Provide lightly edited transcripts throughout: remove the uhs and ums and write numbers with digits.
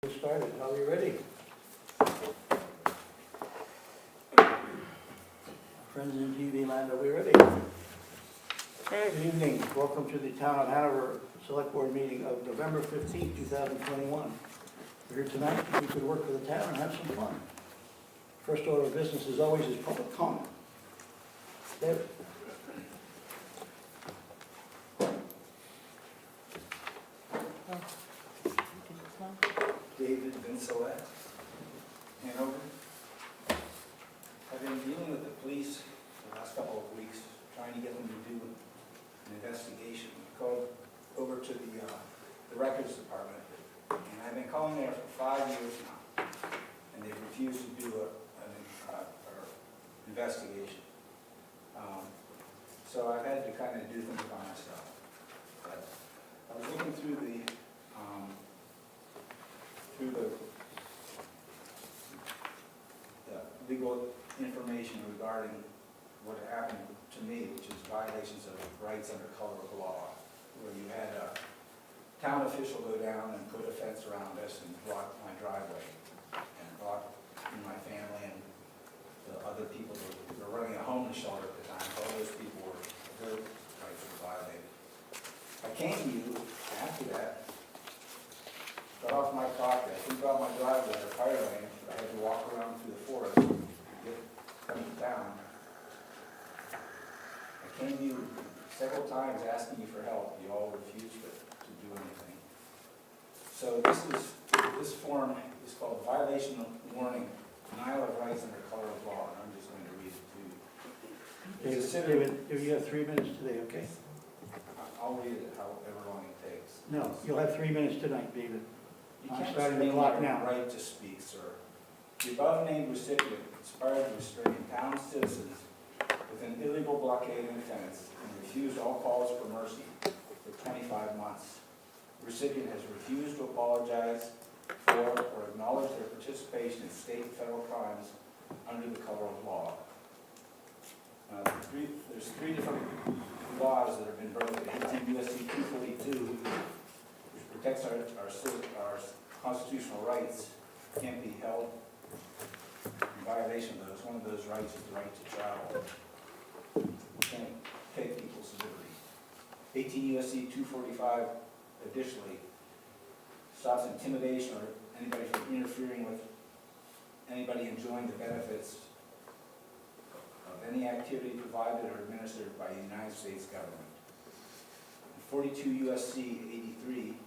Get started. Are we ready? Friends in TV land, are we ready? Good evening. Welcome to the Town of Hanover Selectboard meeting of November 15th, 2021. We're here tonight so we could work for the town and have some fun. First order of business, as always, is public comment. David? David Vincelette, Hanover. I've been dealing with the police the last couple of weeks, trying to get them to do an investigation. I called over to the records department, and I've been calling there for 5 years now, and they've refused to do an investigation. So I've had to kind of do things by myself. But I was looking through the legal information regarding what happened to me, which is violations of rights under color of law, where you had a town official go down and put a fence around us and block my driveway and block my family and the other people who were running a homeless shelter at the time. All those people were, their rights were violated. I came to you after that, got off my property, I took out my driveway, the fire lane, I had to walk around through the forest to come down. I came to you several times asking you for help. You all refused to do anything. So this form is called Violation of Warning, Denial of Rights under Color of Law, and I'm just going to read it to you. David, you have 3 minutes today, okay? I'll read it however long it takes. No, you'll have 3 minutes tonight, David. You I'm can't starting the restrain clock your now. right to speak, sir. The above-named recipient conspired to restrain town citizens with an illegal blockade and fence and refused all calls for mercy for 25 months. The recipient has refused to apologize for or acknowledge their participation in state and federal crimes under the color of law. There's three different laws that have been broken. 18 U.S.C. 242, which protects our constitutional rights, can't be held in violation of those. One of those rights is the right to travel. You can't take people's liberty. 18 U.S.C. 245, additionally, stops intimidation or anybody from interfering with anybody enjoying the benefits of any activity provided or administered by the United States government. 42 U.S.C. 83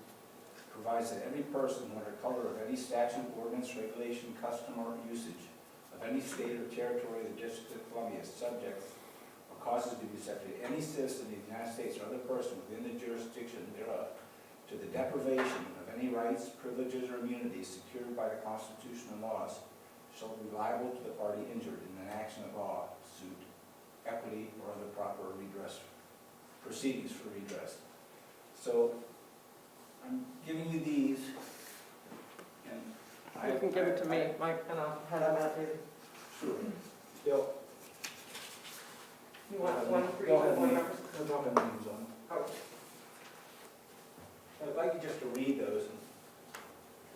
provides that every person, under color of any statute, ordinance, regulation, custom, or usage of any state or territory of the District of Columbia is subject or causes to be subject any citizen of the United States or other person within the jurisdiction thereof to the deprivation of any rights, privileges, or immunities secured by the Constitution and laws shall be liable to the party injured in an action of law, suit, equity, or other proper redress proceedings for redress. So I'm giving you these, and You can give it to me, Mike, and I'll have them out here. Sure. Bill. You want one for each They'll have one names. member? They'll have names on them. Oh, I'd like you just to read those and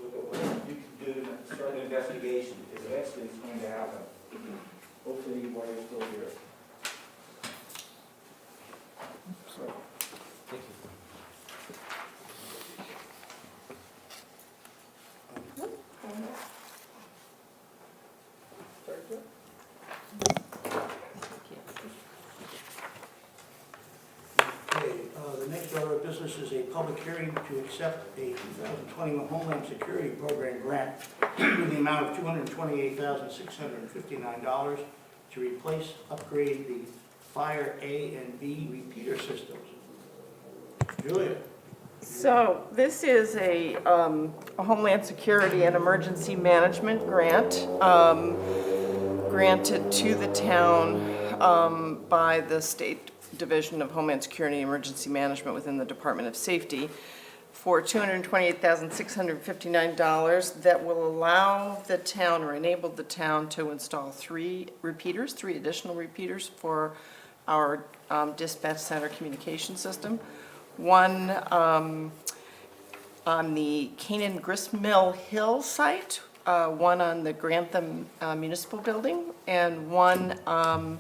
look at what you can do to start an investigation, because eventually it's going to happen. Hopefully while you're still here. So, Okay, the next order of business is a public hearing to accept a 2021 Homeland Security Program grant in the amount of $228,659 to replace, upgrade the Fire A and B repeater systems. Julia? so this is a Homeland Security and Emergency Management grant granted to the town by the State Division of Homeland Security and Emergency Management within the Department of Safety for $228,659 that will allow the town or enable the town to install three additional repeaters for our dispatch center communication system. One on the Canaan Gristmill Hill site, one on the Grantham Municipal Building, and one on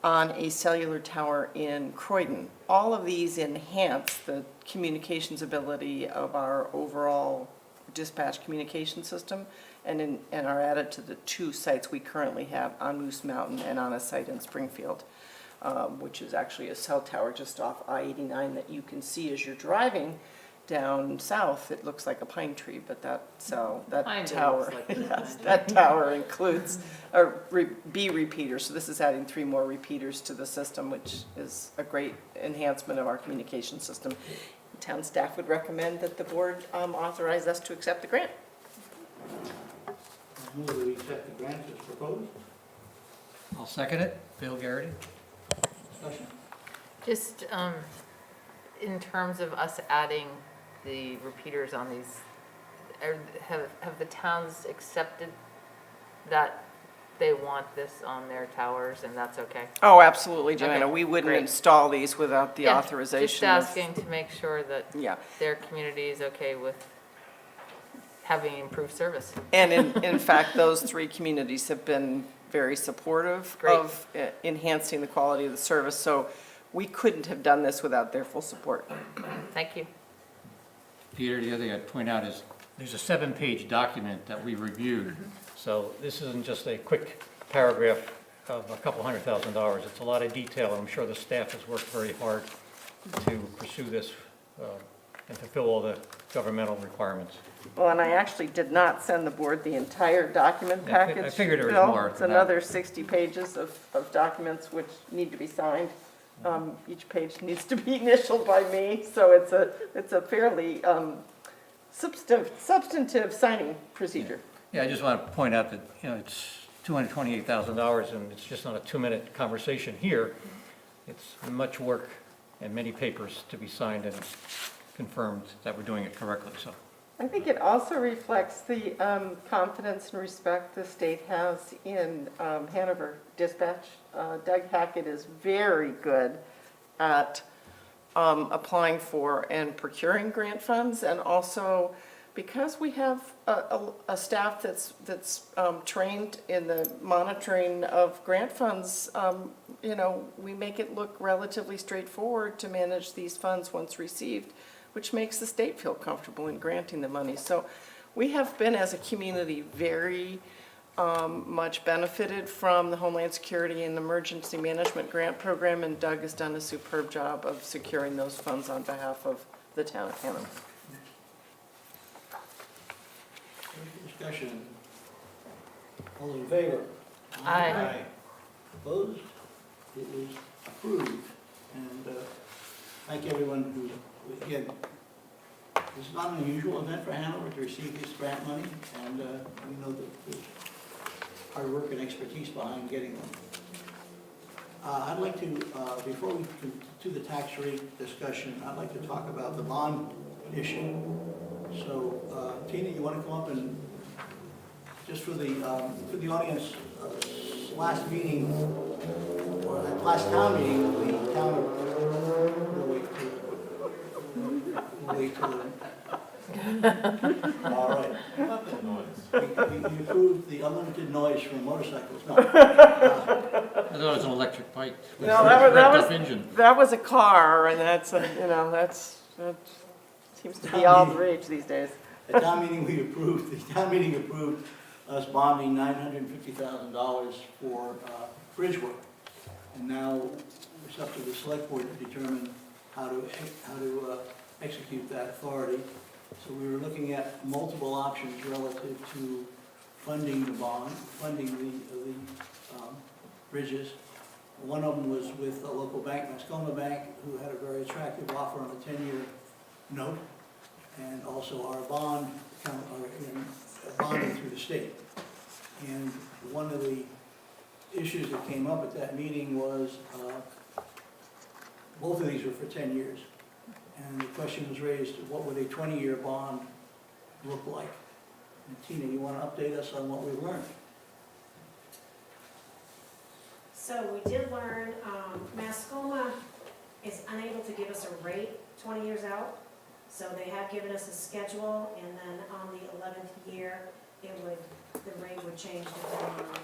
a cellular tower in Croydon. All of these enhance the communications ability of our overall dispatch communication system and are added to the 2 sites we currently have on Moose Mountain and on a site in Springfield, which is actually a cell tower just off I-89 that you can see as you're driving down south. It looks like a pine tree, but that tower, yes, that tower includes a B repeater. So this is adding 3 more repeaters to the system, which is a great enhancement of our communication system. Town staff would recommend that the board authorize us to accept the grant. I move that we accept the grant as proposed. I'll second it. Bill Garrity. Discussion. Just in terms of us adding the repeaters on these, have the towns accepted that they want this on their towers and that's okay? Oh, absolutely, Joanna. Okay, We wouldn't great. install these without the Yeah, authorization. Just asking to make sure that Yeah. their community is okay with having improved service. And in fact, those 3 communities have been very supportive Great. of enhancing the quality of the service. So we couldn't have done this without their full support. Thank you. Peter, the other thing I'd point out is there's a 7-page document that we reviewed. So this isn't just a quick paragraph of a couple $100,000. It's a lot of detail. I'm sure the staff has worked very hard to pursue this and fulfill all the governmental requirements. Well, and I actually did not send the board the entire document Yeah, I package. I figured there was Bill. more It's to that. another 60 pages of documents which need to be signed. Each page needs to be initialed by me, so it's a fairly substantive signing procedure. Yeah, I just want to point out that, it's $228,000 and it's just not a 2-minute conversation here. It's much work and many papers to be signed and confirmed that we're doing it correctly, so. I think it also reflects the confidence and respect the state has in Hanover Dispatch. Doug Hackett is very good at applying for and procuring grant funds, and also because we have a staff that's trained in the monitoring of grant funds, we make it look relatively straightforward to manage these funds once received, which makes the state feel comfortable in granting the money. So we have been, as a community, very much benefited from the Homeland Security and Emergency Management Grant Program, and Doug has done a superb job of securing those funds on behalf of the town of Hanover. Discussion. All in favor? Aye. Opposed? It is approved. And thank everyone who, again, this is not an unusual event for Hanover to receive this grant money, and we know that there's hard work and expertise behind getting them. I'd like to, before we do the tax rate discussion, I'd like to talk about the bond issue. So, Tina, you want to come up and, just for the audience, last meeting, or last town meeting, the town of, we'll wait till all right. We approved the unlimited noise from motorcycles. No. I thought it was an electric bike. with No, a revved-up engine. that was a car, and that seems to be all the rage these days. The town meeting approved us bonding $950,000 for bridge work. And now it's up to the select board to determine how to execute that authority. So we were looking at multiple options relative to funding the bond, funding the bridges. One of them was with a local bank, Mascoma Bank, who had a very attractive offer on a 10-year note, and also our bond, bonding through the state. And one of the issues that came up at that meeting was, both of these were for 10 years. And the question was raised, what would a 20-year bond look like? And Tina, you want to update us on what we've learned? So we did learn, Mascoma is unable to give us a rate 20 years out. So they have given us a schedule, and then on the 11th year, the rate would change depending on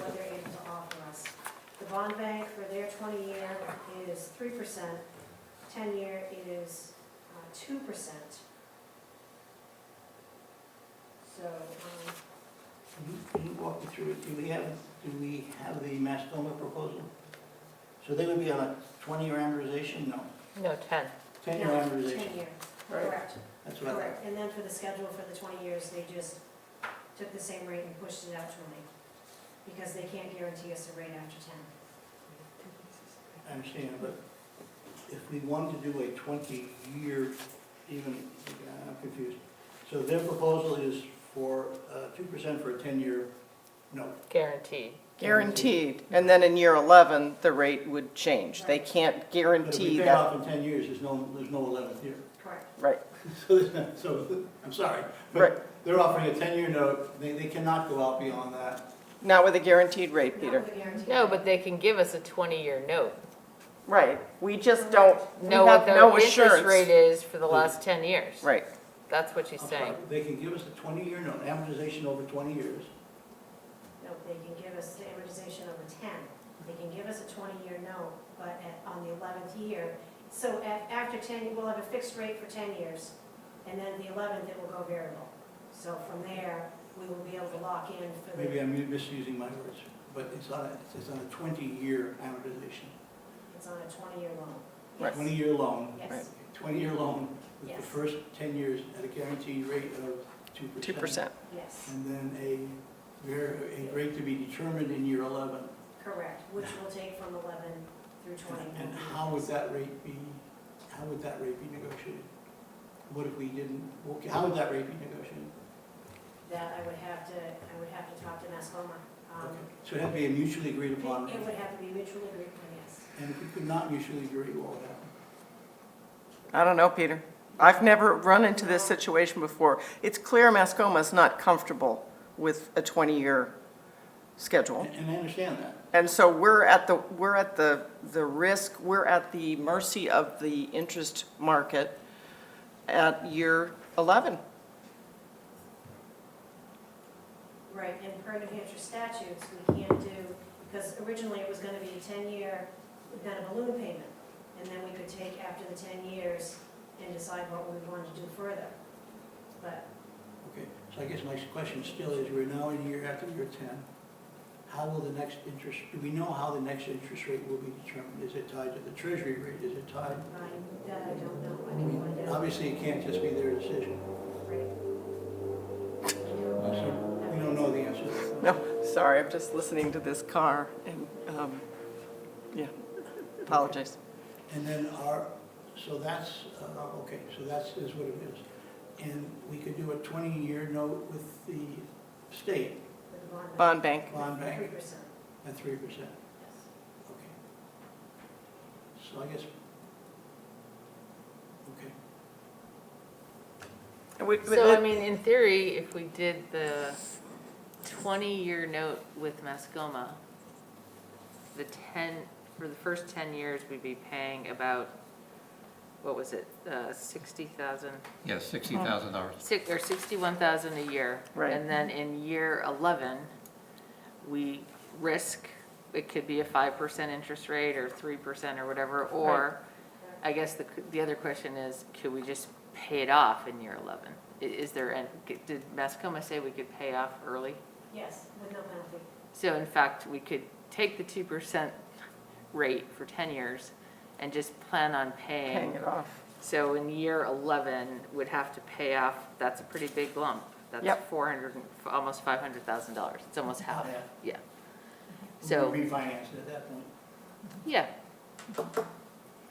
what they're able to offer us. The bond bank for their 20-year is 3%, 10-year is 2%. So, Can you walk me through it? Do we have the Mascoma proposal? So they would be on a 20-year amortization? No, No, 10. 10-year no, amortization. 10-year, Right. correct. That's what I thought. Correct, and then for the schedule for the 20 years, they just took the same rate and pushed it out 20, because they can't guarantee us a rate after 10. I understand, but if we wanted to do a 20-year, even, I'm confused. So their proposal is for 2% for a 10-year note. Guaranteed. Guaranteed, and then in year 11, the rate would change. They can't But if guarantee we pay that, off in 10 years, there's no 11th year. Correct. right, So, I'm sorry, Right. but they're offering a 10-year note, they cannot go out beyond that. not with a guaranteed rate, Not Peter. with a guarantee. No, but they can give us a 20-year note. Right, we just don't, we Know what have no the interest assurance. rate is for the last 10 years. Right, That's what she's I'm sorry, saying. they can give us a 20-year note, amortization over 20 years. No, they can give us the amortization over 10. They can give us a 20-year note, but on the 11th year, so after 10, we'll have a fixed rate for 10 years, and then the 11th, it will go variable. So from there, we will be able to lock in for the. Maybe I'm misusing my words, but it's on a 20-year amortization. It's on a 20-year loan. Right. Yes. 20-year loan, Yes, 20-year loan with the Yes. first 10 years at a guaranteed rate of 2%. 2%. yes, And then a rate to be determined in year 11. correct, which will take from 11 through 20. And how would that rate be negotiated? What if we didn't, how would that rate be negotiated? That I would have to talk to Mascoma. Okay. So it'd have to be a mutually agreed upon, It would have to be mutually agreed upon, yes. and if we could not mutually agree, what would happen? I don't know, Peter. I've never run into this situation before. It's clear Mascoma's not comfortable with a 20-year schedule. And I understand that. And so we're at the risk, we're at the mercy of the interest market at year 11. Right, and per New Hampshire statutes, we can't do, because originally it was gonna be a 10-year, then a balloon payment. And then we could take after the 10 years and decide what we wanted to do further. But Okay, so I guess my question still is, we're now in after year 10. How will the next interest, do we know how the next interest rate will be determined? Is it tied to the treasury rate? Is it tied? I don't know, I can find out. Obviously, it can't just be their decision. Right. So we don't know the answer to that. No, sorry, I'm just listening to this car and, yeah, apologize. And then so that's, okay, so that's is what it is. And we could do a 20-year note with the state, With the bond bank. Bond bank. bond bank, 3%, at 3%. yes. Okay. So I guess, okay. So, I mean, in theory, if we did the 20-year note with Mascoma, for the first 10 years, we'd be paying about, what was it, 60,000? Yes, $60,000. Or 61,000 a year. Right. And then in year 11, we risk, it could be a 5% interest rate or 3% or whatever, or I guess the other question is, could we just pay it off in year 11? Is there, did Mascoma say we could pay off early? Yes, with no penalty. So in fact, we could take the 2% rate for 10 years and just plan on Paying it off. So in year 11, would have to pay off, that's a pretty big lump. That's Yep. almost $500,000. It's almost half, Yeah. yeah. We So, refinance it at that point. yeah,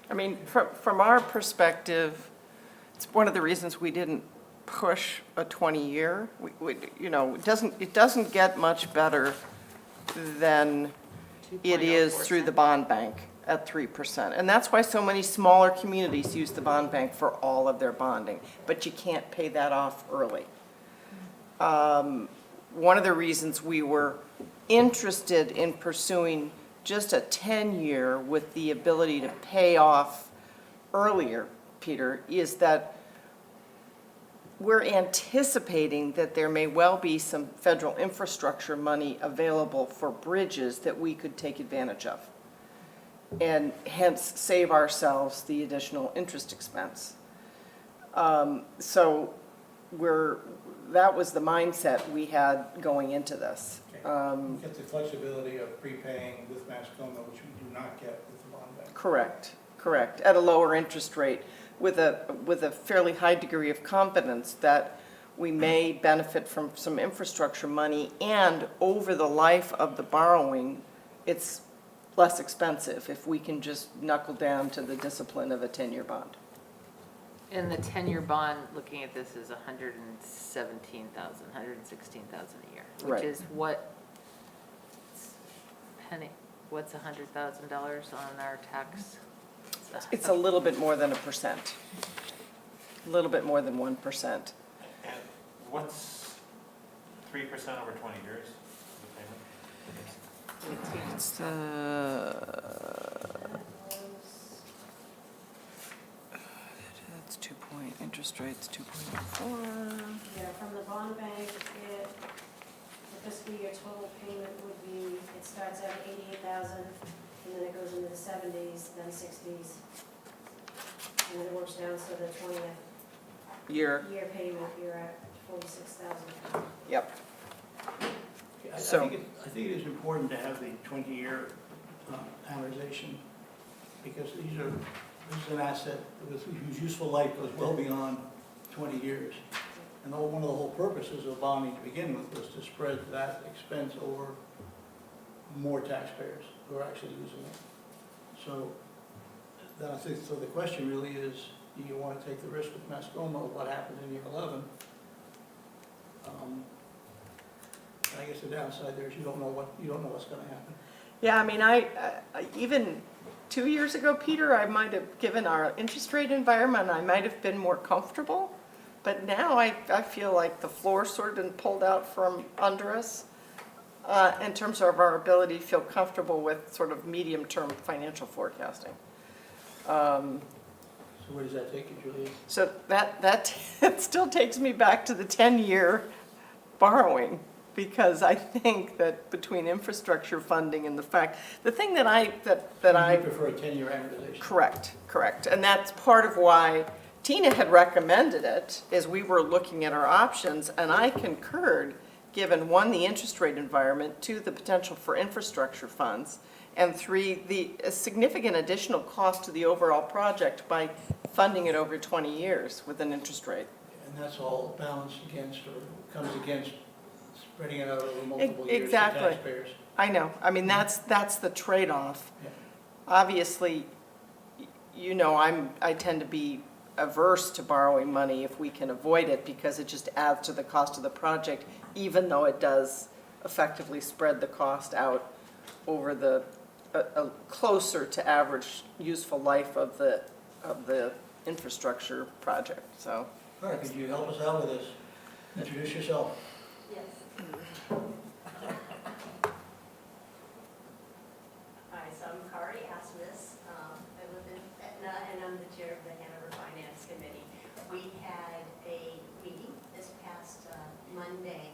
I mean, from our perspective, it's one of the reasons we didn't push a 20-year. It doesn't get much better than it is through the bond bank at 3%. And that's why so many smaller communities use the bond bank for all of their bonding, but you can't pay that off early. One of the reasons we were interested in pursuing just a 10-year with the ability to pay off earlier Peter, is that we're anticipating that there may well be some federal infrastructure money available for bridges that we could take advantage of, and hence save ourselves the additional interest expense. So that was the mindset we had going into this. You get the flexibility of prepaying with Mascoma, which we do not get with the bond bank. Correct, at a lower interest rate, with a fairly high degree of confidence that we may benefit from some infrastructure money, and over the life of the borrowing, it's less expensive if we can just knuckle down to the discipline of a 10-year bond. And the 10-year bond, looking at this, is $116,000 a year, which Right. is what, what's $100,000 on our tax? It's a little bit more than 1%, a little bit more than 1%. And what's 3% over 20 years, the payment? It's, that's interest rate's 2.4. Yeah, from the bond bank, the fiscal year total payment would be, it starts at 88,000, and then it goes into the 70s, then 60s. And then it works down, so the 20th Year, year payment, you're at 46,000. yep. I So- think it is important to have the 20-year amortization, because this is an asset whose useful life goes well beyond 20 years. And one of the whole purposes of bonding to begin with was to spread that expense over more taxpayers who are actually using it. So then I think, so the question really is, do you want to take the risk with Mascoma of what happened in year 11? I guess the downside there is you don't know what's going to happen. Yeah, I mean, I even 2 years ago, Peter, I might have, given our interest rate environment, I might have been more comfortable. But now I feel like the floor's sort of been pulled out from under us in terms of our ability to feel comfortable with sort of medium-term financial forecasting. So where does that take you, Julia? So that it still takes me back to the 10-year borrowing, because I think that between infrastructure funding and the thing that I You prefer a 10-year amortization? Correct. And that's part of why Tina had recommended it, is we were looking at our options, and I concurred, given, one, the interest rate environment, two, the potential for infrastructure funds, and three, the significant additional cost to the overall project by funding it over 20 years with an interest rate. And that's all balanced against, or comes against, spreading it out over multiple years to Exactly. taxpayers. I know, I mean, that's the trade-off. Yeah. Obviously, you know, I tend to be averse to borrowing money if we can avoid it, because it just adds to the cost of the project, even though it does effectively spread the cost out over the closer to average useful life of the infrastructure project. So, All right, could you help us out with this? Introduce yourself. Yes. Hi, so I'm Kari Asmus. I live in Etna, and I'm the chair of the Hanover Finance Committee. We had a meeting this past Monday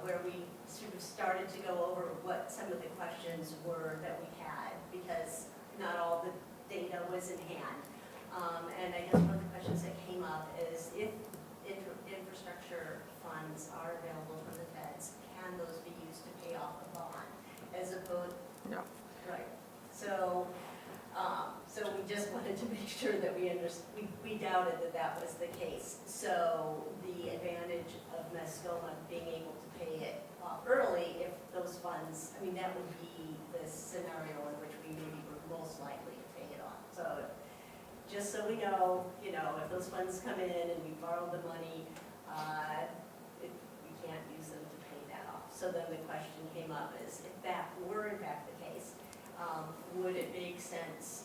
where we sort of started to go over what some of the questions were that we had, because not all the data was in hand. And I guess one of the questions that came up is, if infrastructure funds are available from the feds, can those be used to pay off a bond, as opposed? no. Right. So we just wanted to make sure that we doubted that that was the case. So the advantage of Mascoma being able to pay it off early, if those funds, I mean, that would be the scenario in which we maybe were most likely to pay it off. So just so we know, if those funds come in and we borrowed the money, we can't use them to pay that off. So then the question came up is, if that were in fact the case, would it make sense,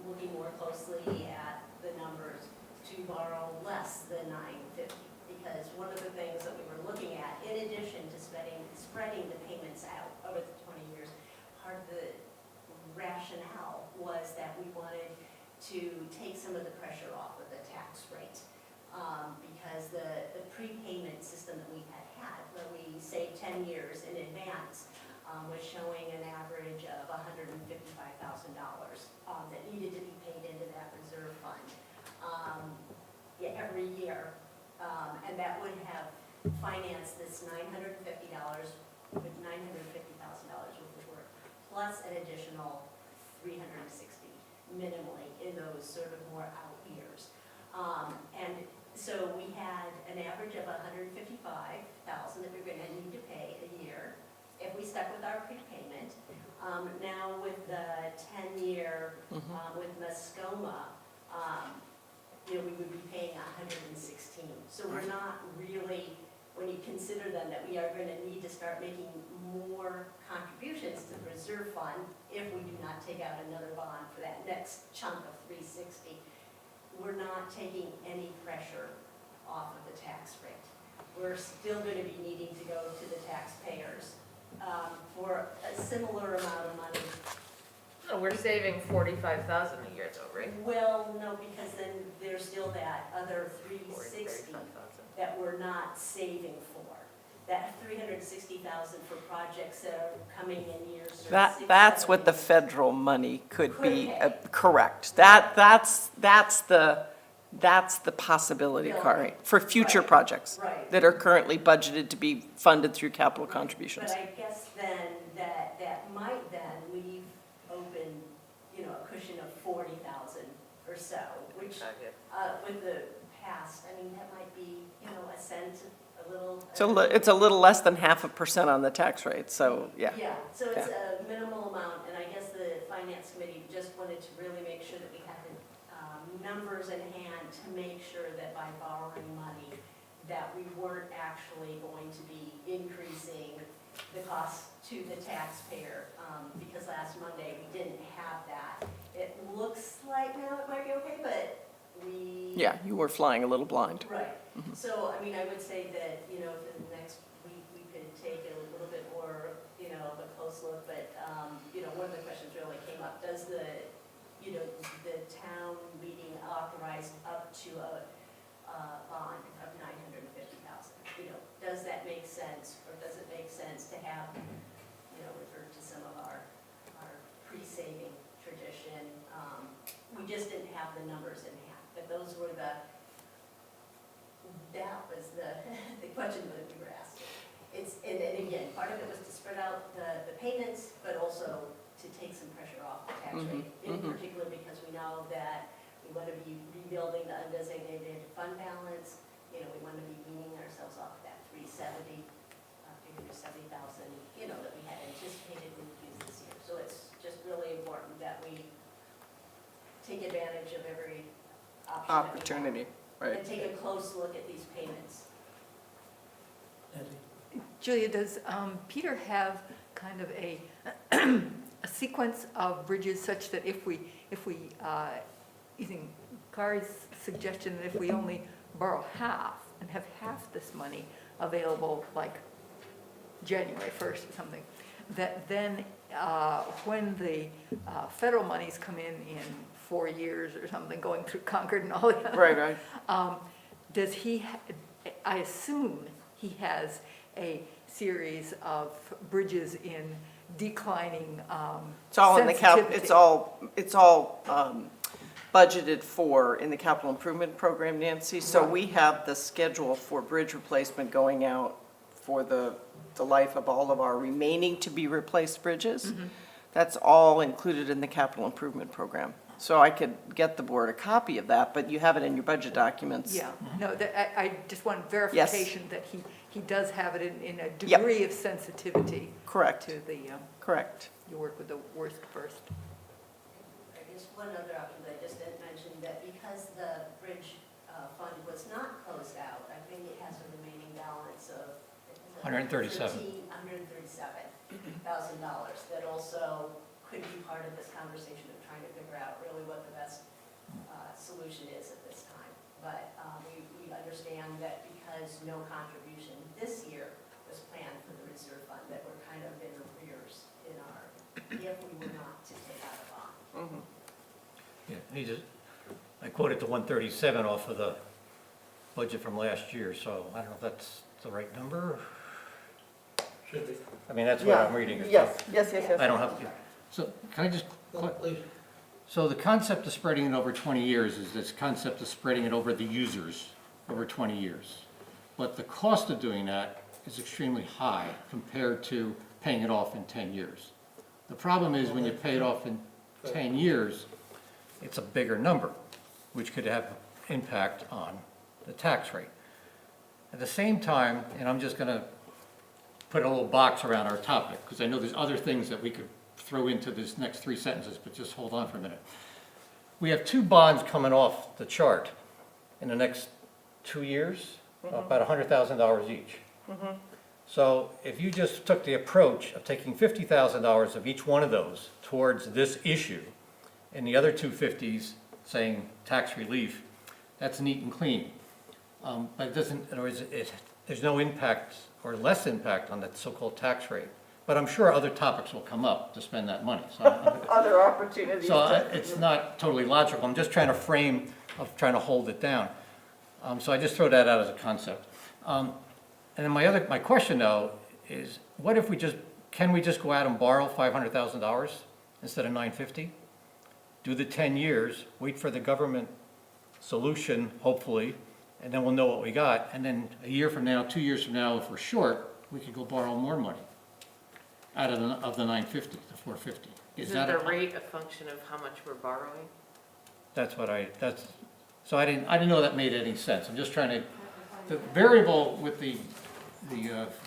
looking more closely at the numbers, to borrow less than $950? Because one of the things that we were looking at, in addition to spreading the payments out over the 20 years, part of the rationale was that we wanted to take some of the pressure off of the tax rate. Because the prepayment system that we had, where we saved 10 years in advance, was showing an average of $155,000 that needed to be paid into that reserve fund every year. And that would have financed this $950 with $950,000 worth of work, plus an additional $360 minimally in those sort of more out years. And so we had an average of $155,000 that we're gonna need to pay a year if we stuck with our prepayment. Now with the 10-year, with Mascoma, we would be paying $116. So we're not really, when you consider then that we are gonna need to start making more contributions to the reserve fund if we do not take out another bond for that next chunk of $360. We're not taking any pressure off of the tax rate. We're still going to be needing to go to the taxpayers for a similar amount of money. No, we're saving $45,000 a year though, right? Well, no, because then there's still that other $360 that we're not saving for. That $360,000 for projects that are coming in years. Sort of 6, That's 7 what the years. federal money could be, Could pay. correct. That's the possibility, Bill. Kari, for future Right. projects Right. that are currently budgeted to be funded through capital contributions. But I guess then that might then leave open, a cushion of 40,000 or so, which with the past, I mean, that might be, a cent, a little. It's a little less than 0.5% on the tax rate, so, yeah. Yeah, so it's a minimal amount, and I guess the finance committee just wanted to really make sure that we had the numbers in hand to make sure that by borrowing money, that we weren't actually going to be increasing the cost to the taxpayer, because last Monday we didn't have that. It looks like now it might be okay, but we. Yeah, you were flying a little blind. Right, so, I mean, I would say that, for the next week, we could take a little bit more, of a close look, but, one of the questions really came up, does the town meeting authorize up to a bond of $950,000? Does that make sense, or does it make sense to have, revert to some of our pre-saving tradition? We just didn't have the numbers in hand, but those were that was the question that we were asking. And again, part of it was to spread out the payments, but also to take some pressure off the tax rate. In particular, because we know that we want to be rebuilding the undesignated fund balance. We want to be weaning ourselves off that $370,000, that we had anticipated we would use this year. So it's just really important that we take advantage of every option that we have. Opportunity, right. And take a close look at these payments. Nancy? Julia, does Peter have kind of a sequence of bridges such that if we, using Kari's suggestion, that if we only borrow half and have half this money available, like January 1st or something, that then when the federal monies come in 4 years or something, going through Concord and all that. Right. Does he, I assume he has a series of bridges in declining It's all in the sensitivity. it's all budgeted for in the capital improvement program, Nancy. So we have the schedule for bridge replacement going out for the life of all of our remaining to be replaced bridges. That's all included in the capital improvement program. So I could get the board a copy of that, but you have it in your budget documents. Yeah, no, I just want verification that he does have it in a degree of sensitivity Correct, to the, correct. you work with the worst first. I guess one other option that I just didn't mention, that because the bridge fund was not closed out, I think it has a remaining balance of $137,000 that also could be part of this conversation of trying to figure out really what the best solution is at this time. But we understand that because no contribution this year was planned for the reserve fund, that we're kind of in arrears in our, if we were not to take out a bond. Yeah, he just, I quoted the 137 off of the budget from last year, so I don't know if that's the right number. Should be. I mean, that's what I'm reading. It's Yes, not- yes, yes, yes. I don't have to, so can I just, Please. so the concept of spreading it over 20 years is this concept of spreading it over the users over 20 years. But the cost of doing that is extremely high compared to paying it off in 10 years. The problem is when you pay it off in 10 years, it's a bigger number, which could have impact on the tax rate. At the same time, and I'm just gonna put a little box around our topic, because I know there's other things that we could throw into this next 3 sentences, but just hold on for a minute. We have 2 bonds coming off the chart in the next 2 years, about $100,000 each. So if you just took the approach of taking $50,000 of each one of those towards this issue, and the other 250s saying tax relief, that's neat and clean. But it doesn't, in other words, there's no impact or less impact on that so-called tax rate. But I'm sure other topics will come up to spend that money. So Other opportunities. it's not totally logical. I'm just trying to frame of trying to hold it down. So I just throw that out as a concept. And then my question though is, what if can we just go out and borrow $500,000 instead of $950? Do the 10 years, wait for the government solution, hopefully, and then we'll know what we got. And then a year from now, 2 years from now, if we're short, we could go borrow more money out of the 950, the 450. Isn't the rate a function of how much we're borrowing? So I didn't know that made any sense. I'm just trying to, the variable with the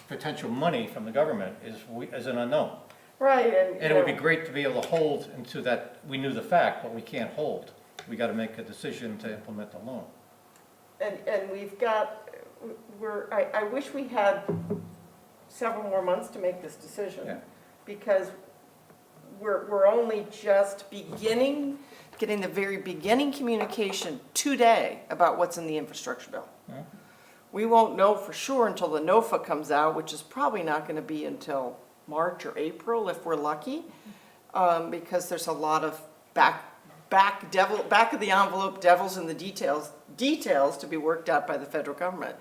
potential money from the government is an unknown. Right, And it would be great to be able to hold into that, we knew the fact, but we can't hold. We got to make a decision to implement the loan. And we've got, I wish we had several more months to make this decision. Yeah. Because we're only just getting the very beginning communication today about what's in the infrastructure bill. Yeah. We won't know for sure until the NOFA comes out, which is probably not going to be until March or April if we're lucky, because there's a lot of back of the envelope devils in the details to be worked out by the federal government.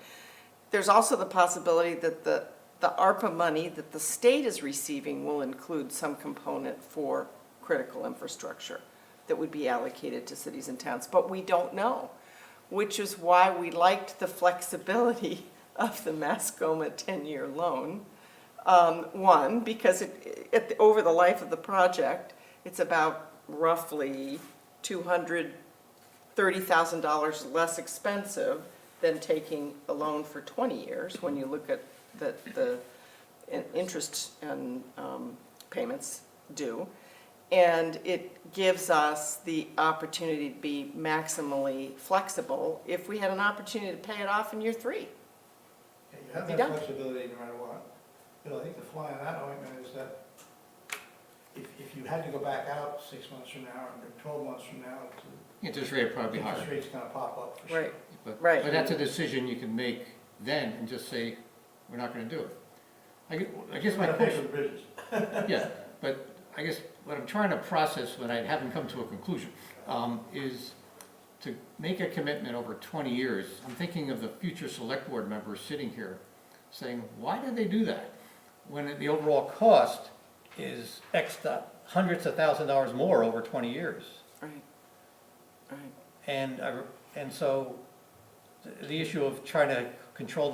There's also the possibility that the ARPA money that the state is receiving will include some component for critical infrastructure that would be allocated to cities and towns, but we don't know, which is why we liked the flexibility of the Mascoma 10-year loan. One, because over the life of the project, it's about roughly $230,000 less expensive than taking a loan for 20 years when you look at the interest and payments due. And it gives us the opportunity to be maximally flexible if we had an opportunity to pay it off in year 3. Yeah, you have Be that done. flexibility no matter what. Bill, I think the fly in that ointment is that if you had to go back out 6 months from now or 12 months from now, Interest rate would probably be higher. interest rate's gonna pop up for sure. Right. But Right. that's a decision you can make then and just say, we're not going to do it. I guess my We're gonna pay for question, the bridges. yeah, but I guess what I'm trying to process when I haven't come to a conclusion is to make a commitment over 20 years. I'm thinking of the future select board members sitting here saying, why did they do that? When the overall cost is hundreds of $1,000s more over 20 years. Right, right. And so the issue of trying to control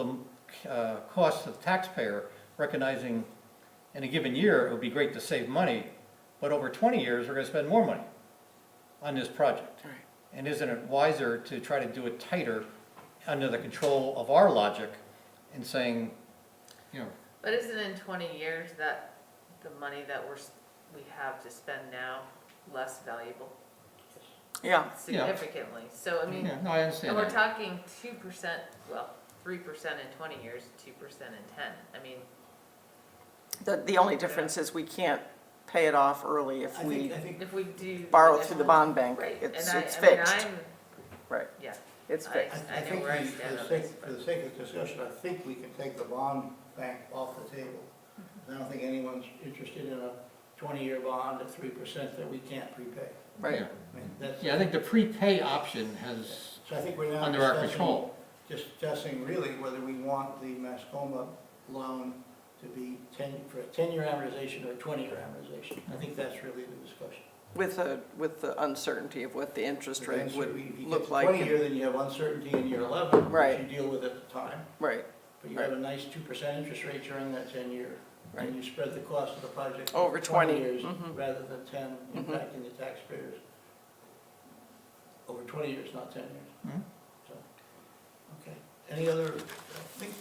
the cost of the taxpayer, recognizing in a given year it would be great to save money, but over 20 years we're going to spend more money on this project. Right. And isn't it wiser to try to do it tighter under the control of our logic and saying, you know, But isn't in 20 years that the money that we have to spend now less valuable? Yeah. Significantly. So, I mean, yeah, no, I understand and we're that. talking 2%, well, 3% in 20 years, 2% in 10. I mean, The only difference is we can't pay it off early if I we think if we do. borrow through the bond bank. Right. It's And fixed. Right. Yeah. It's I- fixed. I know think where I we- stand for on the this, sake, but- for the sake of discussion, I think we can take the bond bank off the table. I don't think anyone's interested in a 20-year bond at 3% that we can't prepay. right. Yeah. I mean, that's, Yeah, I think the prepay option has, so I think we're now under our control. discussing really whether we want the Mascoma loan to be for a 10-year amortization or a 20-year amortization. I think that's really the discussion. With the uncertainty of what the interest rate If would you look get like. 20-year, then you have uncertainty in year 11, Right. which you deal with at the time. Right, But you have a nice 2% interest rate during that 10-year. Right. And you spread the cost of the project Over 20. years Mhm. rather than 10, impacting the taxpayers. Over 20 years, not 10 years. Mhm. So, okay. Any other, I think,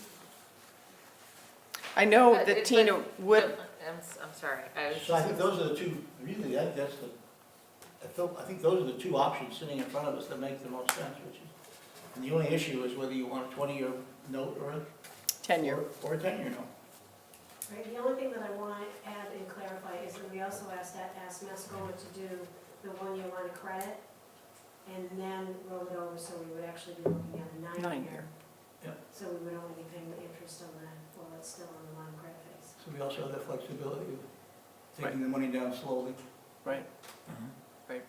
I know But that it- Tina but- would, I'm sorry, I was so I just, think those are the two, really, that's the, I think those are the two options sitting in front of us that make the most sense, which is, and the only issue is whether you want a 20-year note or a, 10-year. or a 10-year note. Right, the only thing that I want to add and clarify is that we also asked Mascoma to do the one-year line of credit and then roll it over, so we would actually be looking at a 9-year. Yep. So we would only be paying the interest on that while it's still on the line of credit phase. So we also have that flexibility of taking the money down slowly. right, Okay.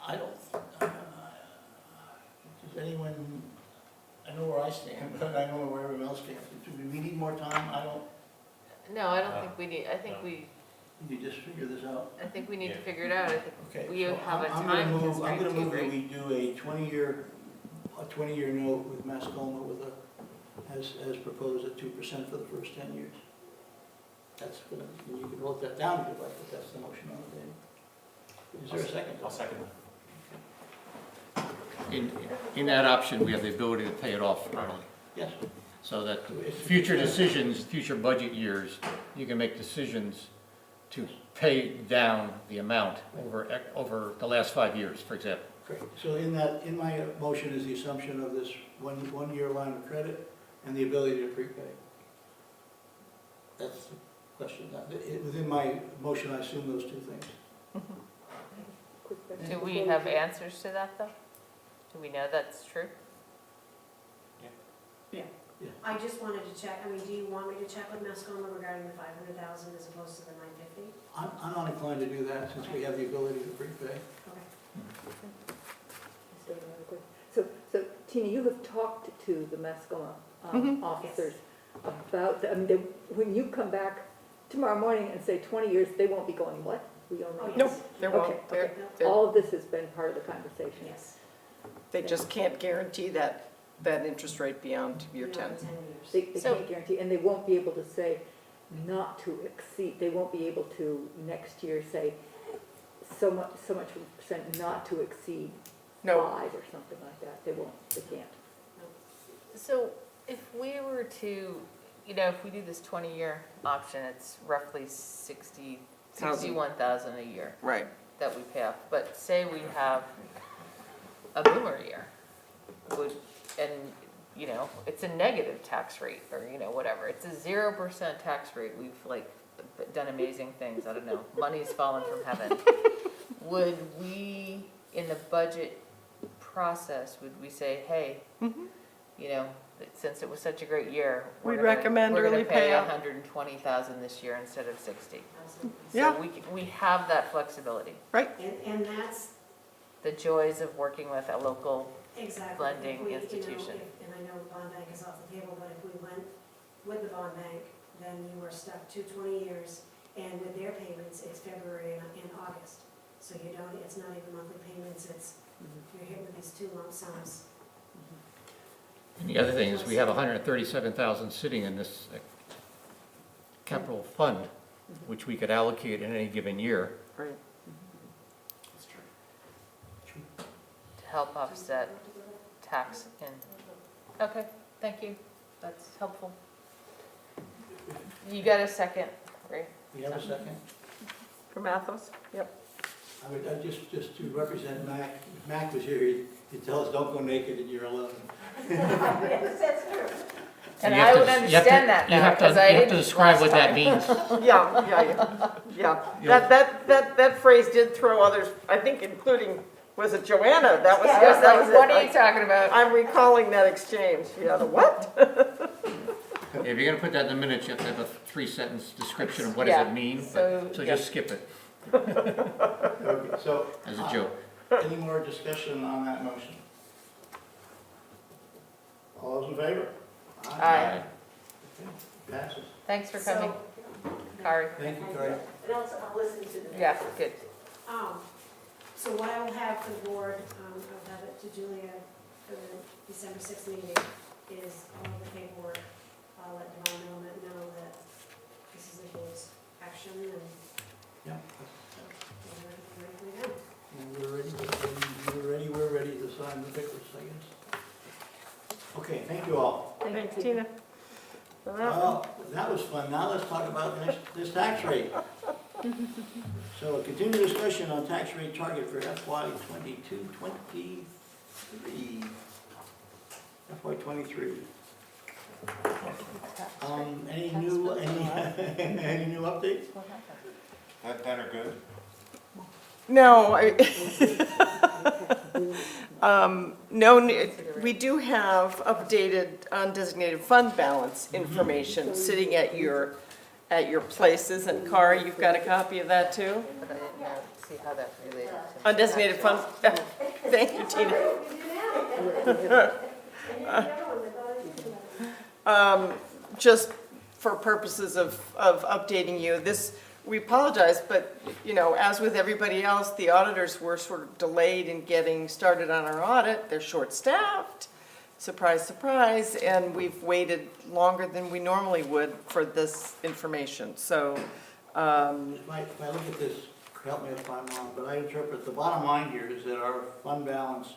I don't, does anyone, I know where I stand, but I don't know where everyone else stands. Do we need more time? I don't, no, I don't think we need, I think No. you can just figure this out. we need to Yeah. figure it out. I think Okay. we so have a I'm gonna time move- constraint I'm gonna too, move that right? we do a 20-year note with Mascoma with a, as proposed at 2% for the first 10 years. That's gonna, and you can vote that down if you'd like, but that's the motion on the table. Is there a second? I'll second that. In that option, we have the ability to pay it off early. Yes. So that future decisions, future budget years, you can make decisions to pay down the amount over the last 5 years, for example. Great. So in my motion is the assumption of this one-year line of credit and the ability to prepay. That's the question. Within my motion, I assume those two things. Do we have answers to that, though? Do we know that's true? I just wanted to check, I mean, do you want me to check with Mascoma regarding the 500,000 as opposed to the 950? I'm not inclined to do that since we have the ability to prepay. Okay. So Tina, you have talked to the Mascoma Mhm. officers about, I mean, when you come back tomorrow morning and say 20 years, they won't be going, what? We Oh, only. Nope, yes. there won't, Okay, They're- okay. they're- All of this has been part of the conversation. Yes. they just can't guarantee that interest rate beyond year Not 10. 10 years. They So- can't guarantee, and they won't be able to say not to exceed, they won't be able to next year say so much percent not to exceed No, 5 or something like that. They won't, they can't. So if we were to, if we do this 20-year option, it's roughly 61,000 a year right, that we pay off. But say we have a boomer year, and it's a negative tax rate, or whatever. It's a 0% tax rate. We've done amazing things. I don't know. Money's fallen from heaven. Would we, in the budget process, would we say, hey, since it was such a great year, We'd recommend early we're gonna pay payout. 120,000 this year instead of 60. Absolutely. Yeah. So we have that flexibility. And that's The joys of working with a local. exactly. Lending if we, institution. And I know the bond bank is off the table, but if we went with the bond bank, then you are stuck to 20 years, and with their payments, it's February and August. So it's not even monthly payments, you're hit with these 2 lump sums. And the other thing is, we have 137,000 sitting in this capital fund, which we could allocate in any given year. right. That's true. To help offset tax okay, thank you, that's helpful. You got a second, right? We have a second? For Mathos? Yep. I would, just to represent Mac, if Mac was here, he'd tell us don't go naked in year 11. Yes, that's true. And you have I would to- you have to- understand that you now, have to- because I You have to didn't describe last what that time. means. Yeah. That phrase did throw others, I think including, was it Joanna? That was, I yes, was that like, was what are you it. talking about? I'm recalling that exchange. Yeah, the what? If you're gonna put that in the minutes, you have to have a 3-sentence description of what does Yeah, it mean, so- so just skip it. Okay, so. As a joke. Any more discussion on that motion? All those in favor? Aye. Okay, passes. Thanks for coming, Kari. Thank you, Cory. And also, I'll listen to the. Yeah, good. So what I will have for the board, I'll have it to Julia for the December 6th meeting, is all of the paperwork. I'll let Devon know that this is the board's action and Yeah. we're ready to go. And we're ready to sign the papers, I guess. Okay, thank you all. Thanks, Tina. Well, that was fun. Now let's talk about this tax rate. So a continued discussion on tax rate target for FY 22-23. FY 23. Any new updates? That are good. No, no, we do have updated undesignated fund balance information sitting at your places, and Kari, you've got a copy of that too? But I didn't see how that related to. Undesignated fund, thank you, Tina. Just for purposes of updating you, we apologize, but, you know, as with everybody else, the auditors were sort of delayed in getting started on our audit. They're short-staffed, surprise, surprise, and we've waited longer than we normally would for this information. So, If I look at this, help me if I'm wrong, but I interpret the bottom line here is that our fund balance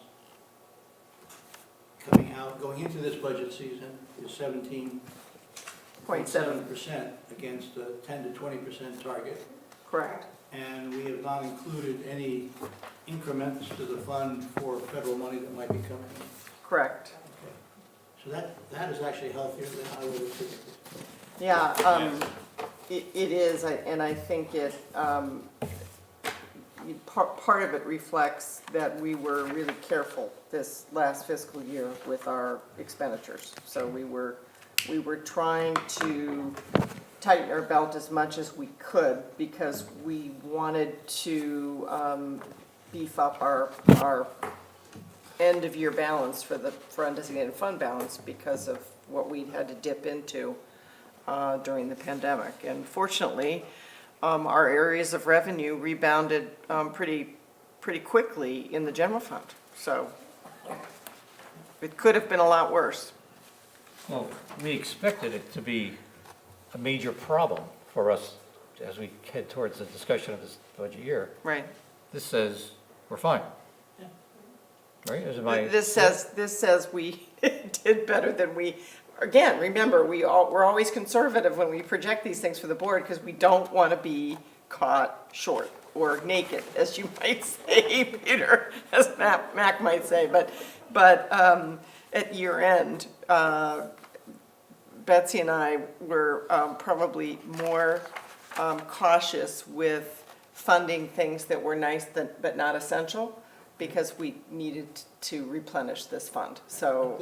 going into this budget season is 17.7% against the 10 to 20% target. correct. And we have not included any increments to the fund for federal money that might be coming in. Correct. Okay. So that is actually healthier than I would have predicted. Yeah, it is, and I think part of it reflects that we were really careful this last fiscal year with our expenditures. So we were trying to tighten our belt as much as we could because we wanted to beef up our end-of-year balance for undesignated fund balance because of what we had to dip into during the pandemic. And fortunately, our areas of revenue rebounded pretty quickly in the general fund. So it could have been a lot worse. Well, we expected it to be a major problem for us as we head towards the discussion of this budget year. Right. This says we're fine. Yeah. Right? Is it my? This says we did better than we, again, remember, we're always conservative when we project these things for the board because we don't want to be caught short or naked, as you might say, Peter, as Mac might say. But at year end, Betsy and I were probably more cautious with funding things that were nice but not essential because we needed to replenish this fund. So,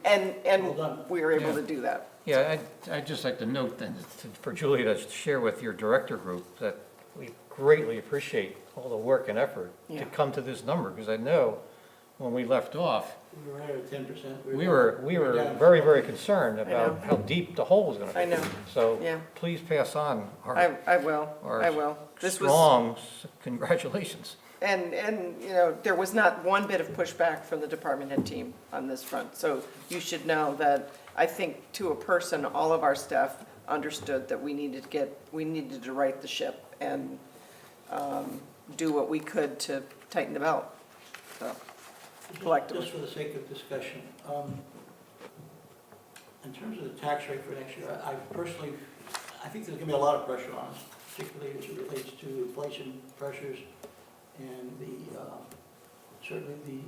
and Well done. we were able Yeah. to do that. Yeah, I'd just like to note then, for Julia to share with your director group that we greatly appreciate all the work and effort Yeah. to come to this number, because I know when we left off, We were at 10%. we were down. very, very concerned know. about how deep the hole was gonna be. I know. So Yeah. please pass on our I will. This was, strong congratulations. and, you know, there was not one bit of pushback from the department head team on this front. So you should know that, I think, to a person, all of our staff understood that we needed to right the ship and do what we could to tighten the belt. So, collectively. Just for the sake of discussion, in terms of the tax rate for next year, I personally, I think there's going to be a lot of pressure on us, particularly as it relates to inflation pressures and certainly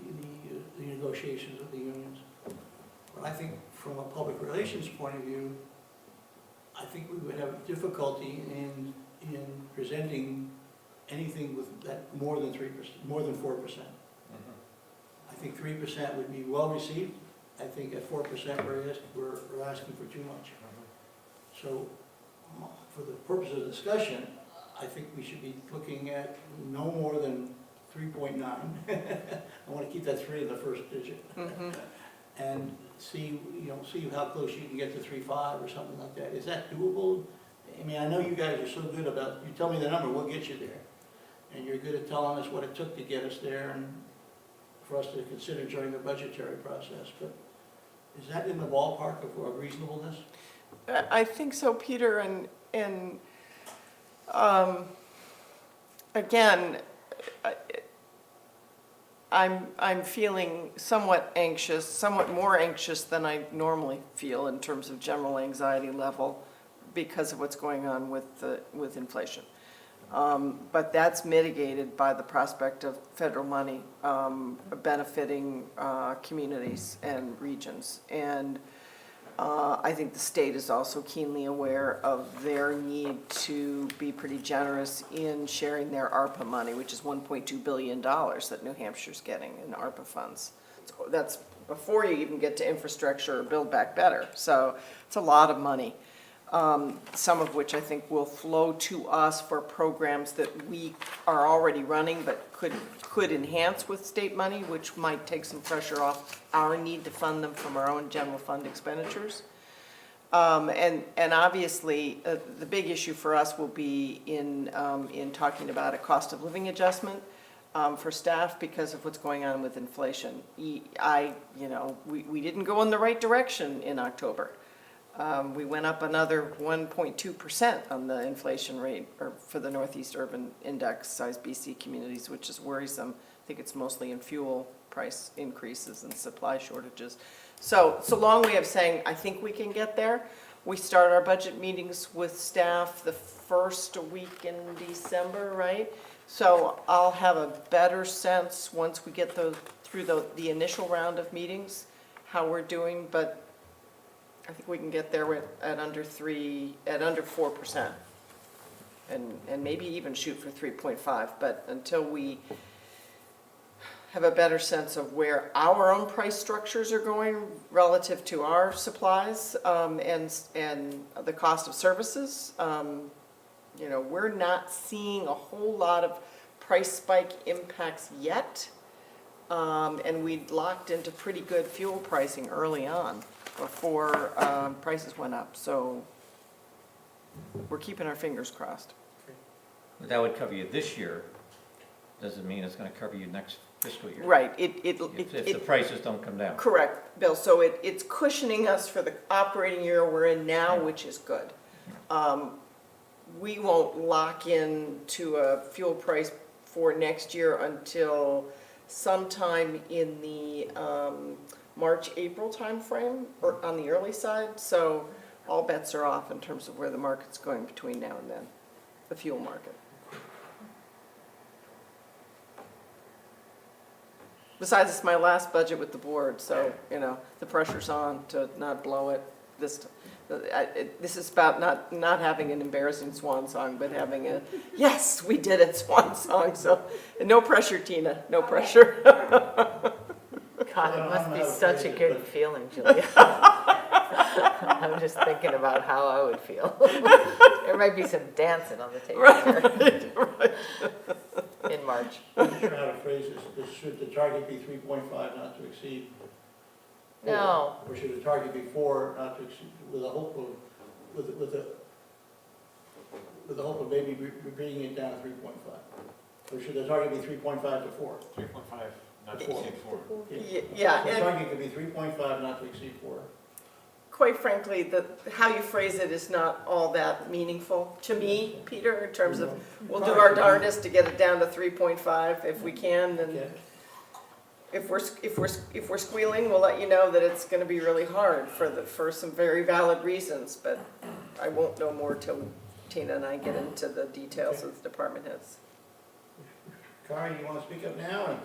the negotiations with the unions. But I think from a public relations point of view, I think we would have difficulty in presenting anything with that more than 3%, more than 4%. I think 3% would be well received. I think at 4% we're asking for too much. So for the purpose of discussion, I think we should be looking at no more than 3.9. I want to keep that 3 in the first digit. And see, see how close you can get to 3.5 or something like that. Is that doable? I mean, I know you guys are so good about, you tell me the number, we'll get you there. And you're good at telling us what it took to get us there and for us to consider during the budgetary process. But is that in the ballpark of reasonableness? I think so, Peter, and again, I'm feeling somewhat anxious, somewhat more anxious than I normally feel in terms of general anxiety level because of what's going on with inflation. But that's mitigated by the prospect of federal money benefiting communities and regions. And I think the state is also keenly aware of their need to be pretty generous in sharing their ARPA money, which is $1.2 billion that New Hampshire's getting in ARPA funds. So that's before you even get to infrastructure or Build Back Better. So it's a lot of money. Some of which I think will flow to us for programs that we are already running but could enhance with state money, which might take some pressure off our need to fund them from our own general fund expenditures. And obviously, the big issue for us will be in talking about a cost of living adjustment for staff because of what's going on with inflation. We didn't go in the right direction in October. We went up another 1.2% on the inflation rate for the Northeast Urban Index size BC communities, which is worrisome. I think it's mostly in fuel price increases and supply shortages. So it's a long way of saying I think we can get there. We start our budget meetings with staff the first week in December, right? So I'll have a better sense once we get through the initial round of meetings, how we're doing, but I think we can get there at under 4%, and maybe even shoot for 3.5. But until we have a better sense of where our own price structures are going relative to our supplies and the cost of services, we're not seeing a whole lot of price spike impacts yet, and we'd locked into pretty good fuel pricing early on before prices went up, so we're keeping our fingers crossed. But that would cover you this year, doesn't mean it's gonna cover you next fiscal year. Right, If the prices don't come down. correct, Bill, so it's cushioning us for the operating year we're in now, which is good. We won't lock in to a fuel price for next year until sometime in the March, April timeframe, or on the early side, so all bets are off in terms of where the market's going between now and then, the fuel market. Besides, it's my last budget with the board, so, the pressure's on to not blow it this is about not having an embarrassing swan song, but having a, yes, we did it swan song, so, no pressure, Tina, no pressure. God, it must be such a good feeling, Julia. I'm just thinking about how I would feel. There might be some dancing on the table Right. in March. I'm not sure how to phrase this. Should the target be 3.5 not to exceed? No. Or should the target be 4 not to exceed, with the hope of maybe bringing it down to 3.5? Or should the target be 3.5 to 4? 3.5, not to exceed 4. Yeah, The and target could be 3.5 not to exceed 4. quite frankly, how you phrase it is not all that meaningful to me, Peter, in terms of, we'll do our darndest to get it down to 3.5 if we can, and Okay. if we're squealing, we'll let you know that it's gonna be really hard for some very valid reasons, but I won't know more till Tina and I get into the details of the department heads. Kari, you want to speak up now and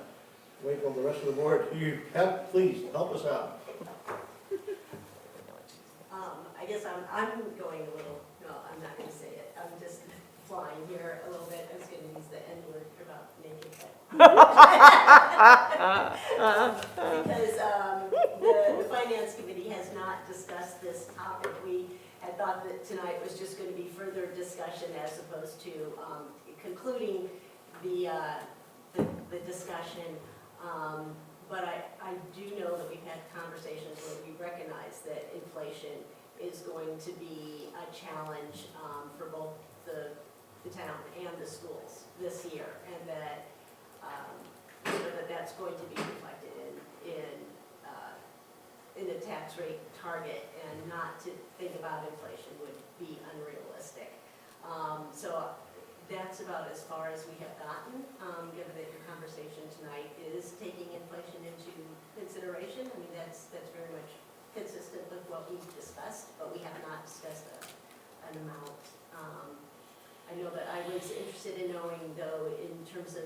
wait till the rest of the board? Please, help us out. I guess I'm going a little, no, I'm not gonna say it, I'm just flying here a little bit, I was gonna use the N word about naked, because the finance committee has not discussed this topic. had thought that tonight was just going to be further discussion as opposed to concluding the discussion. But I do know that we've had conversations where we recognize that inflation is going to be a challenge for both the town and the schools this year, and that that's going to be reflected in the tax rate target, and not to think about inflation would be unrealistic. So that's about as far as we have gotten, given that your conversation tonight is taking inflation into consideration. I mean, that's very much consistent with what we've discussed, but we have not discussed an amount. I know that I was interested in knowing, though, in terms of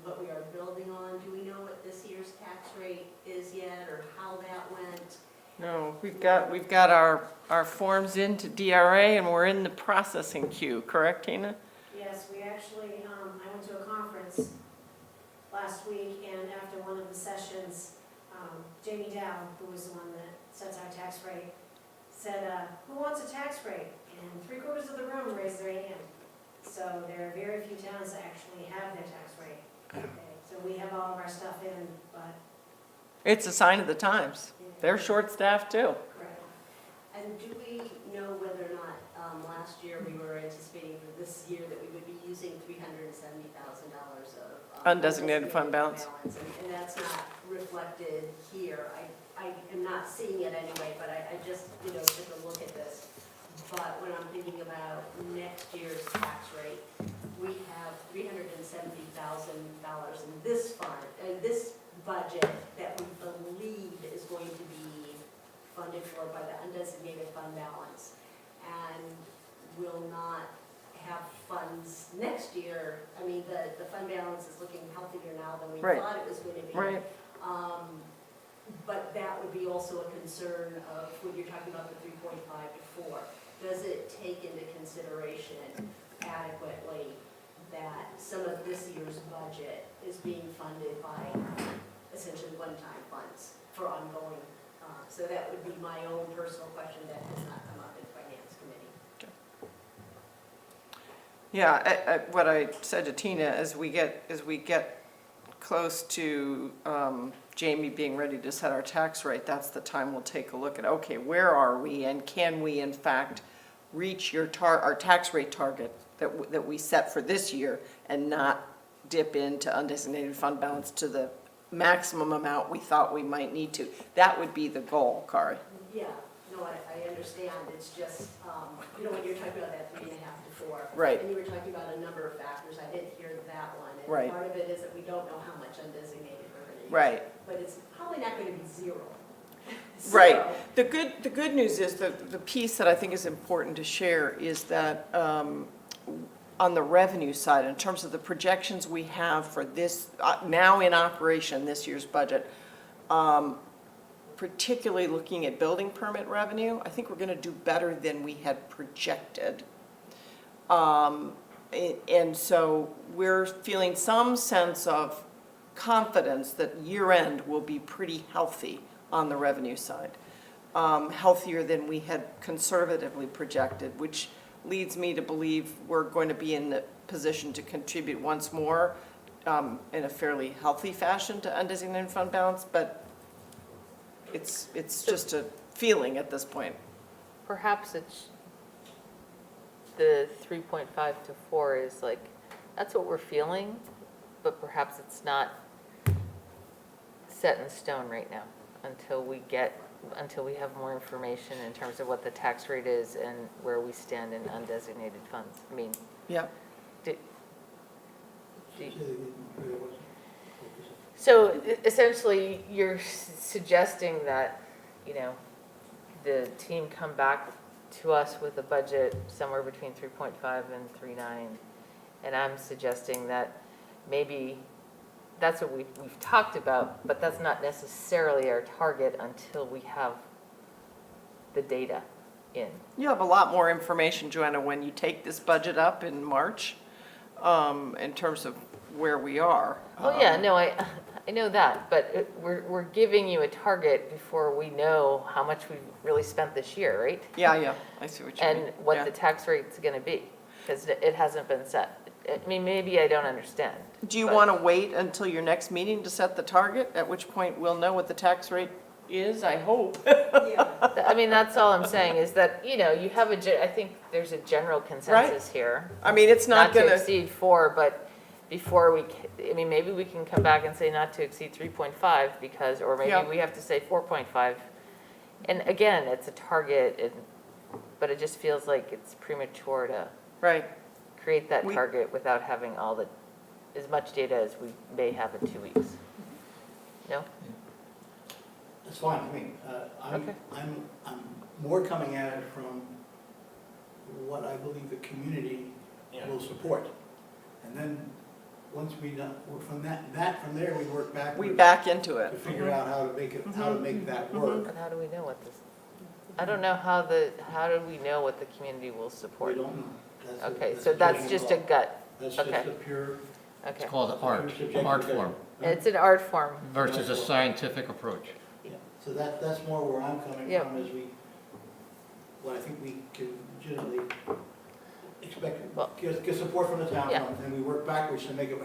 what we are building on, do we know what this year's tax rate is yet, or how that went? No, we've got our forms into DRA, and we're in the processing queue, correct, Tina? Yes, we actually, I went to a conference last week, and after one of the sessions, Jamie Dow, who was the one that sets our tax rate, said, who wants a tax rate? And 3/4 of the room raised their hand. So there are very few towns that actually have their tax rate. Okay, so we have all of our stuff in, but. It's a sign of the times. They're short-staffed too. Correct. And do we know whether or not, last year we were anticipating for this year that we would be using $370,000 of Undesignated fund balance. And that's not reflected here. I am not seeing it anyway, but I just, took a look at this. But when I'm thinking about next year's tax rate, we have $370,000 in this fund, in this budget, that we believe is going to be funded for by the undesignated fund balance. And will not have funds next year. I mean, the fund balance is looking healthier now than we Right. thought it was going to be. Right. But that would be also a concern of when you're talking about the 3.5 to 4. Does it take into consideration adequately that some of this year's budget is being funded by essentially one-time funds for ongoing? So that would be my own personal question that has not come up in Finance Committee. Yeah, what I said to Tina, as we get close to Jamie being ready to set our tax rate, that's the time we'll take a look at, okay, where are we, and can we in fact reach our tax rate target that we set for this year, and not dip into undesignated fund balance to the maximum amount we thought we might need to. That would be the goal, Kari. Yeah, no, I understand. It's just, when you're talking about that 3.5 to 4. Right. And you were talking about a number of factors. I didn't hear that one. And Right. part of it is that we don't know how much undesignated we're going to use. Right. But it's probably not going to be zero. Right. The good news is, the piece that I think is important to share is that on the revenue side, in terms of the projections we have for this, now in operation, this year's budget, particularly looking at building permit revenue, I think we're going to do better than we had projected. And so we're feeling some sense of confidence that year end will be pretty healthy on the revenue side, healthier than we had conservatively projected, which leads me to believe we're going to be in the position to contribute once more in a fairly healthy fashion to undesignated fund balance, but it's just a feeling at this point. Perhaps it's the 3.5 to 4 is like, that's what we're feeling, but perhaps it's not set in stone right now until we have more information in terms of what the tax rate is and where we stand in undesignated funds. I mean, Yeah. so essentially, you're suggesting that, the team come back to us with a budget somewhere between 3.5 and 3.9, and I'm suggesting that maybe that's what we've talked about, but that's not necessarily our target until we have the data in. You have a lot more information, Joanna, when you take this budget up in March, in terms of where we are. Oh, yeah, no, I I know that, but we're giving you a target before we know how much we've really spent this year, right? Yeah, I see what you mean. And what Yeah. the tax rate's gonna be, because it hasn't been set. I mean, maybe I don't understand. Do you but- want to wait until your next meeting to set the target, at which point we'll know what the tax rate is, I hope? I mean, that's all I'm saying, is that, you know, you have I think there's a general consensus here. I mean, it's not To gonna, exceed 4, but before I mean, maybe we can come back and say not to exceed 3.5 because, or Yeah. maybe we have to say 4.5. And again, it's a target, but it just feels like it's premature to right. create that We- target without having as much data as we may have in 2 weeks. No? That's fine, I mean, Okay. I'm more coming at it from what I believe the community Yeah. will support. And then, once we done, from from there, we work backwards. We back into To it. figure out how to make that work. But how do we know what this, I don't know how do we know what the community will We support? don't know. Okay, so that's just a gut, That's just okay. a pure. okay. It's called art form It's an art form. versus a scientific approach. Yeah, so that's more where I'm coming Yep. from, is what I think we can legitimately expect, Well- get support from the town, Yeah. and we work backwards to make it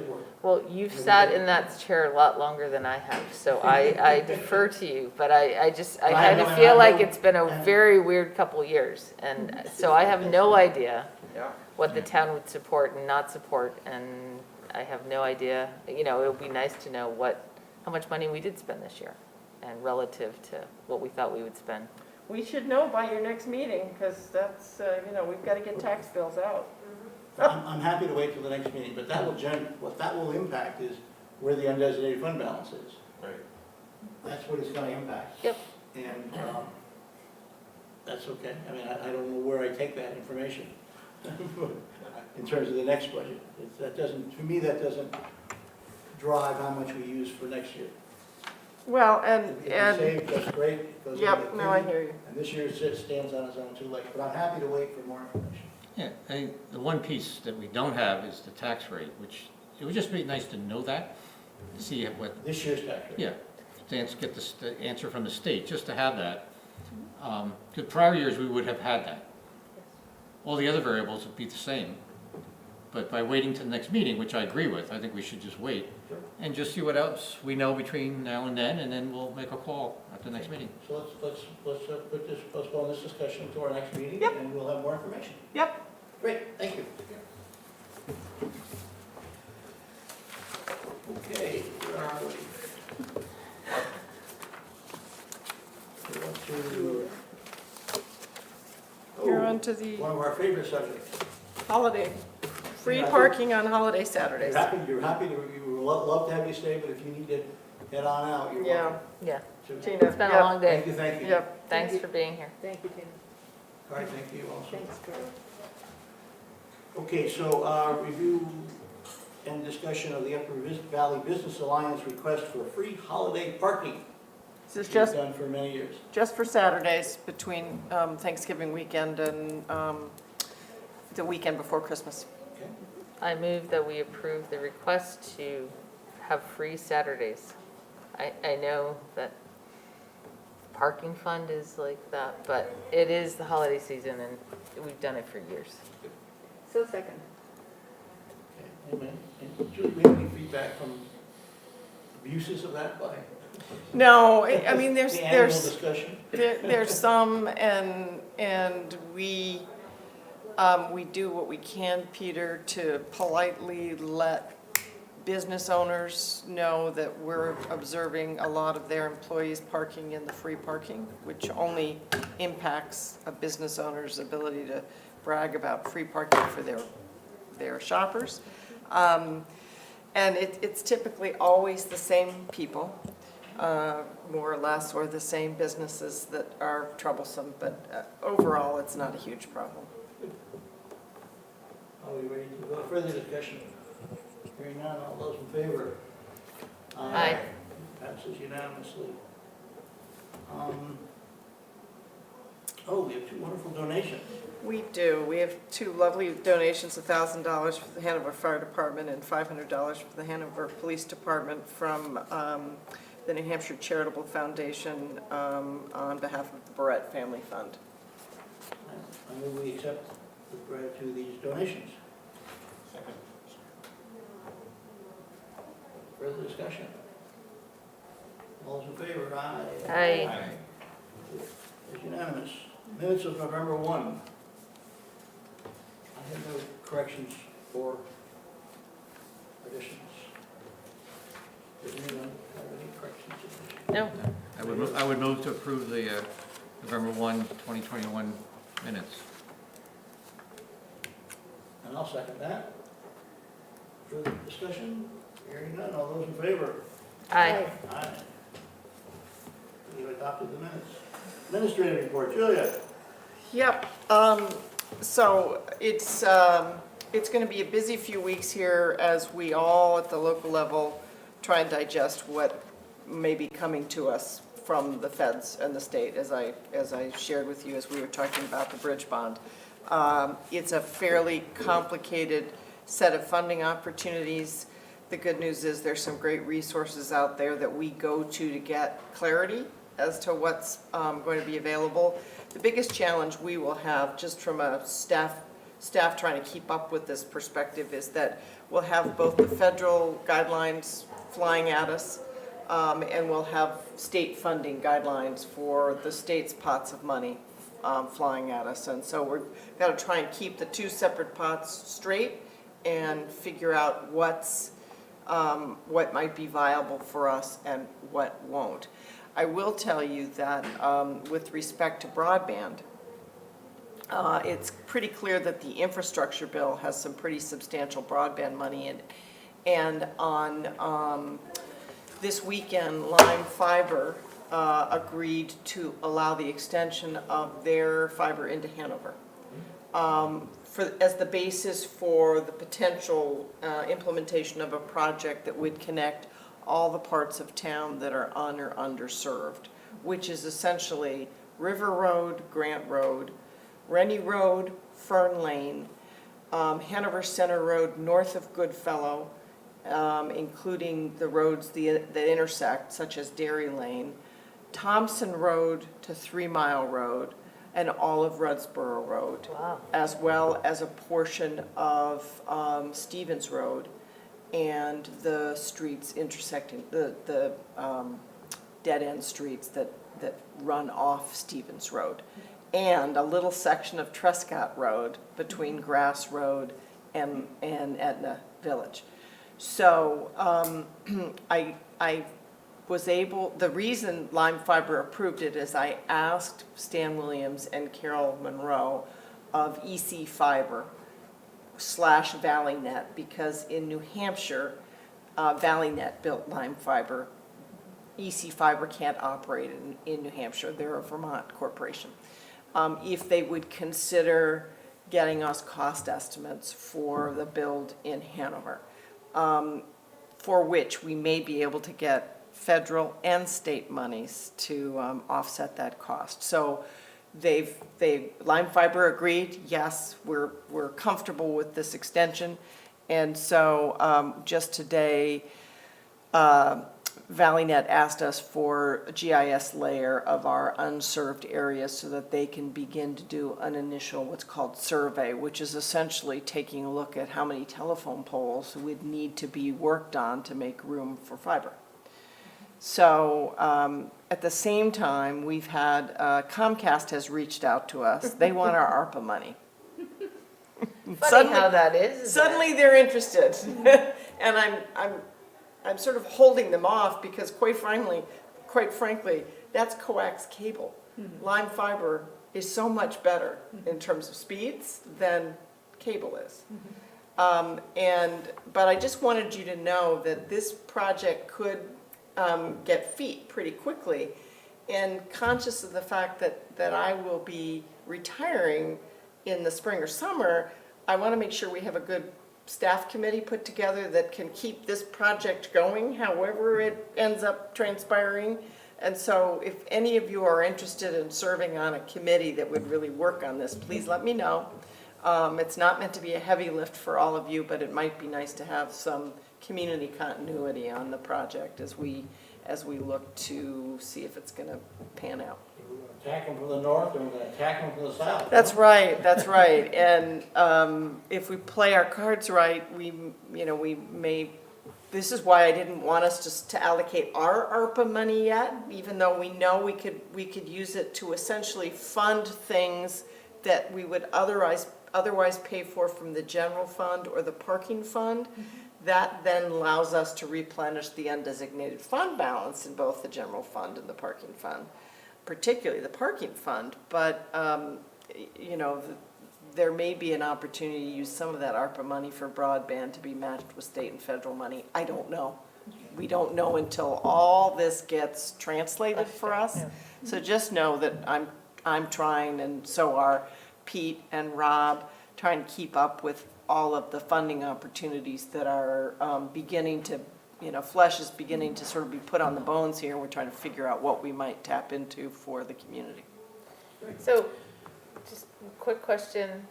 work. Well, you've sat in that chair a lot longer than I have, so I defer to you, but I I kind of know- feel I like know- it's been a and- very weird couple years, and so I have no idea Yeah. what the town would support and not support, and I have no idea, you know, it would be nice to know how much money we did spend this year, and relative to what we thought we would spend. We should know by your next meeting, because that's, we've got to get tax bills out. I'm happy to wait till the next meeting, but what that will impact is where the undesignated fund balance is. Right. That's what it's gonna impact. Yep. And, that's okay, I mean, I don't know where I take that information in terms of the next budget. To me, that doesn't drive how much we use for next year. Well, If we save, that's great. It goes into yep, no, I activity, hear you. And this year it stands on its own too late, but I'm happy to wait for more information. Yeah, the one piece that we don't have is the tax rate, which, it would just be nice to know that, to see what, This year's tax rate. yeah, to get the answer from the state, just to have that. Because prior years, we would have had that. All the other variables would be the same. But by waiting to the next meeting, which I agree with, I think we should just wait Sure. and just see what else we know between now and then we'll make a call at the next meeting. So let's postpone this discussion to our next meeting, Yep. and we'll have more information. Yep. Great, thank you. Okay, where are we? We're up to- You're Oh, on to the one of our favorite subjects. holiday, free Yeah, I think- parking on holiday Saturdays. You're happy to, we would love to have you stay, but if you need to head on out, you're Yeah, welcome. Yeah, So- Tina. it's been a Yep, long day. Thank you. Yep. Thanks for being here. Thank you, Tina. All right, thank you also. Thanks, Carol. Okay, so, review and discussion of the Upper Valley Business Alliance request for free holiday parking. This is We've just, done for many years. just for Saturdays between Thanksgiving weekend and the weekend before Christmas. Okay. I move that we approve the request to have free Saturdays. I know that parking fund is like that, but it is the holiday season and we've done it for years. So second. Okay, amen. And Julie, we have any feedback from abuses of that by? No, I mean, The annual there's discussion? there's some, and we do what we can, Peter, to politely let business owners know that we're observing a lot of their employees parking in the free parking, which only impacts a business owner's ability to brag about free parking for their shoppers. And it's typically always the same people, more or less, or the same businesses that are troublesome, but overall, it's not a huge problem. Are we ready to go? Further discussion? Hearing none, all those in favor? Aye. Passes unanimously. Oh, we have two wonderful donations. We do. We have two lovely donations, $1,000 for the Hanover Fire Department and $500 for the Hanover Police Department from the New Hampshire Charitable Foundation on behalf of the Barrette Family Fund. I move we accept with gratitude these donations. Second. Further discussion? All those in favor, aye. Aye. It's unanimous. Minutes of November 1. I have no corrections or additions. Does anyone have any corrections or additions? No? I would move to approve the November 1, 2021 minutes. And I'll second that. Further discussion? Hearing none, all those in favor? Aye. Aye. We've adopted the minutes. Administrative report, Julia. Yep, so it's going to be a busy few weeks here as we all at the local level try and digest what may be coming to us from the feds and the state, as I shared with you as we were talking about the bridge bond. It's a fairly complicated set of funding opportunities. The good news is there's some great resources out there that we go to get clarity as to what's going to be available. The biggest challenge we will have, just from a staff trying to keep up with this perspective, is that we'll have both the federal guidelines flying at us, and we'll have state funding guidelines for the state's pots of money flying at us. And so we've got to try and keep the two separate pots straight and figure out what might be viable for us and what won't. I will tell you that with respect to broadband, it's pretty clear that the infrastructure bill has some pretty substantial broadband money in it. And on this weekend, Lime Fiber agreed to allow the extension of their fiber into Hanover as the basis for the potential implementation of a project that would connect all the parts of town that are underserved, which is essentially River Road, Grant Road, Rennie Road, Fern Lane, Hanover Center Road north of Goodfellow, including the roads that intersect, such as Dairy Lane, Thompson Road to 3 Mile Road, and all of Rudsborough Road, Wow. as well as a portion of Stevens Road and the streets intersecting, the dead-end streets that run off Stevens Road, and a little section of Trescott Road between Grass Road and Etna Village. So I was able, the reason Lime Fiber approved it is I asked Stan Williams and Carol Monroe of EC Fiber / ValleyNet, because in New Hampshire, ValleyNet built Lime Fiber. EC Fiber can't operate in New Hampshire. They're a Vermont corporation. If they would consider getting us cost estimates for the build in Hanover, for which we may be able to get federal and state monies to offset that cost. So Lime Fiber agreed, yes, we're comfortable with this extension. And so just today, ValleyNet asked us for a GIS layer of our unserved areas so that they can begin to do an initial what's called survey, which is essentially taking a look at how many telephone poles would need to be worked on to make room for fiber. So at the same time, we've had, Comcast has reached out to us. They want our ARPA money. Funny how that is, isn't it? Suddenly they're interested. And I'm sort of holding them off because quite frankly, that's coax cable. Lime Fiber is so much better in terms of speeds than cable is. But I just wanted you to know that this project could get feet pretty quickly, and conscious of the fact that I will be retiring in the spring or summer, I want to make sure we have a good staff committee put together that can keep this project going, however it ends up transpiring, And so if any of you are interested in serving on a committee that would really work on this, please let me know. It's not meant to be a heavy lift for all of you, but it might be nice to have some community continuity on the project as we look to see if it's gonna pan out. We're gonna attack them from the north, and we're gonna attack them from the south. That's right, that's right. And if we play our cards right, we may, this is why I didn't want us to allocate our ARPA money yet, even though we know we could use it to essentially fund things that we would otherwise pay for from the general fund or the parking fund. That then allows us to replenish the undesignated fund balance in both the general fund and the parking fund, particularly the parking fund. But, there may be an opportunity to use some of that ARPA money for broadband to be matched with state and federal money. I don't know. We don't know until all this gets translated for us. So just know that I'm trying, and so are Pete and Rob, trying to keep up with all of the funding opportunities that are beginning to, flesh is beginning to sort of be put on the bones here. We're trying to figure out what we might tap into for the community. So, just a quick question.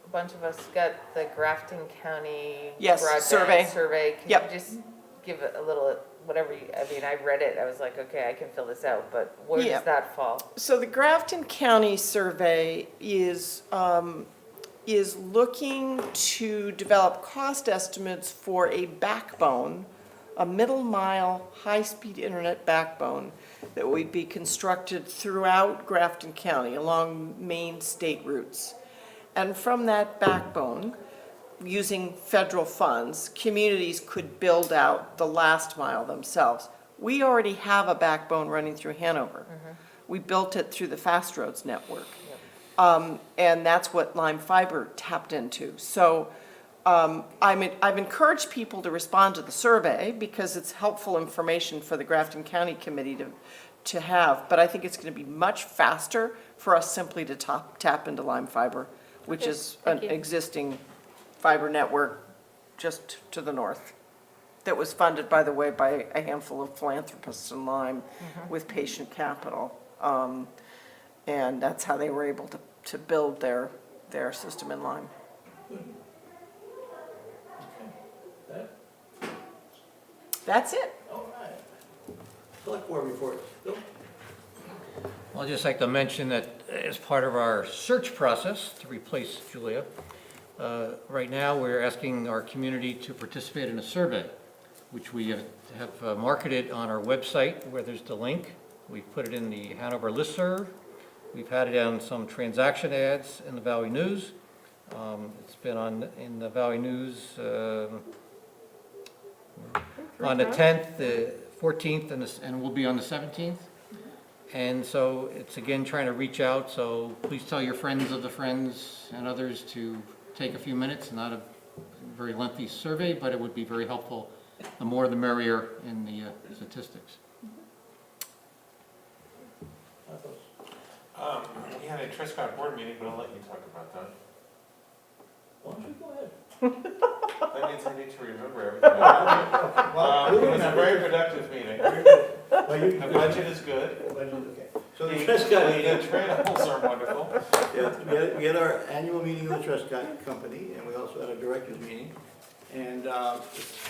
A bunch of us got the Grafton County Yes, broadband survey. Can Yep. you just give it a little, whatever, I read it, I was like, okay, I can fill this out, but where Yeah. does that fall? So the Grafton County survey is looking to develop cost estimates for a backbone, a middle mile, high-speed internet backbone that would be constructed throughout Grafton County along main state routes. And from that backbone, using federal funds, communities could build out the last mile themselves. We already have a backbone running through Hanover. We built it through the Fast Roads network. And that's what Lime Fiber tapped into. So I've encouraged people to respond to the survey because it's helpful information for the Grafton County Committee to have. But I think it's going to be much faster for us simply to tap into Lime Fiber, which Okay, is an thank you. existing fiber network just to the north that was funded, by the way, by a handful of philanthropists in Lyme with patient capital. And that's how they were able to build their system in Lyme. That, That's it. all right. Selectboard reports. Bill? I'd just like to mention that as part of our search process to replace Julia, right now we're asking our community to participate in a survey, which we have marketed on our website where there's the link. We've put it in the Hanover listserv. We've had it on some transaction ads in the Valley News. It's been in the Valley News on the 10th, the 14th, and will be on the 17th. And so it's again trying to reach out, so please tell your friends of the friends and others to take a few minutes, not a very lengthy survey, but it would be very helpful. The more the merrier in the statistics. We had a Triscott board meeting, but I'll let you talk about that. Why don't you go ahead? That means I need to remember everything. It was a very productive meeting. The budget is good. Okay. So The the Trescott, trails are wonderful. yeah, we had our annual meeting of the Trescott Company, and we also had a directors meeting. And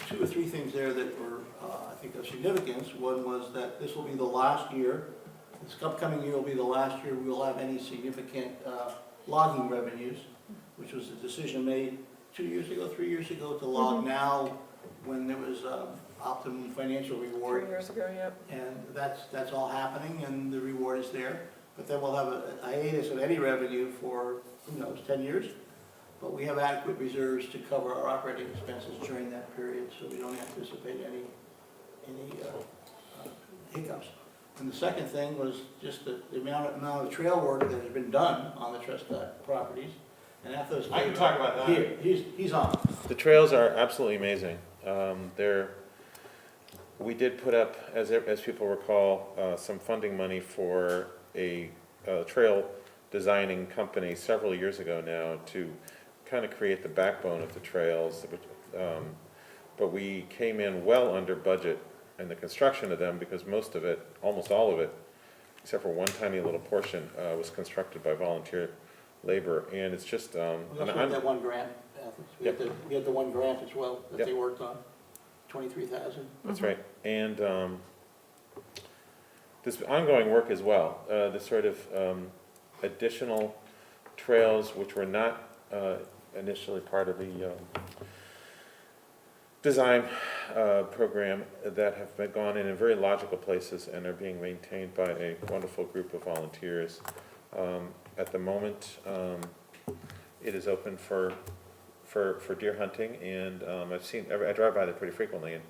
two or three things there that were, I think, of significance. One was that this will be the last year, this upcoming year will be the last year we will have any significant logging revenues, which was a decision made 3 years ago, to log now when there was optimum financial reward. 3 years ago, yep. And that's all happening, and the reward is there. But then we'll have a hiatus of any revenue for, who knows, 10 years. But we have adequate reserves to cover our operating expenses during that period, so we don't anticipate any hiccups. And the second thing was just the amount of trail work that has been done on the Trescott properties. And after those. I can talk about that. Here, he's on. The trails are absolutely amazing. We did put up, as people recall, some funding money for a trail designing company several years ago now to kind of create the backbone of the trails. But we came in well under budget and the construction of them, because most of it, almost all of it, except for one tiny little portion, was constructed by volunteer labor, and it's just, We and also had that one grant, we had the one grant as well that Yep. they worked on, 23,000. That's right, and this ongoing work as well, the sort of additional trails which were not initially part of the design program that have been gone in very logical places and are being maintained by a wonderful group of volunteers. At the moment, it is open for deer hunting, and I drive by there pretty frequently, and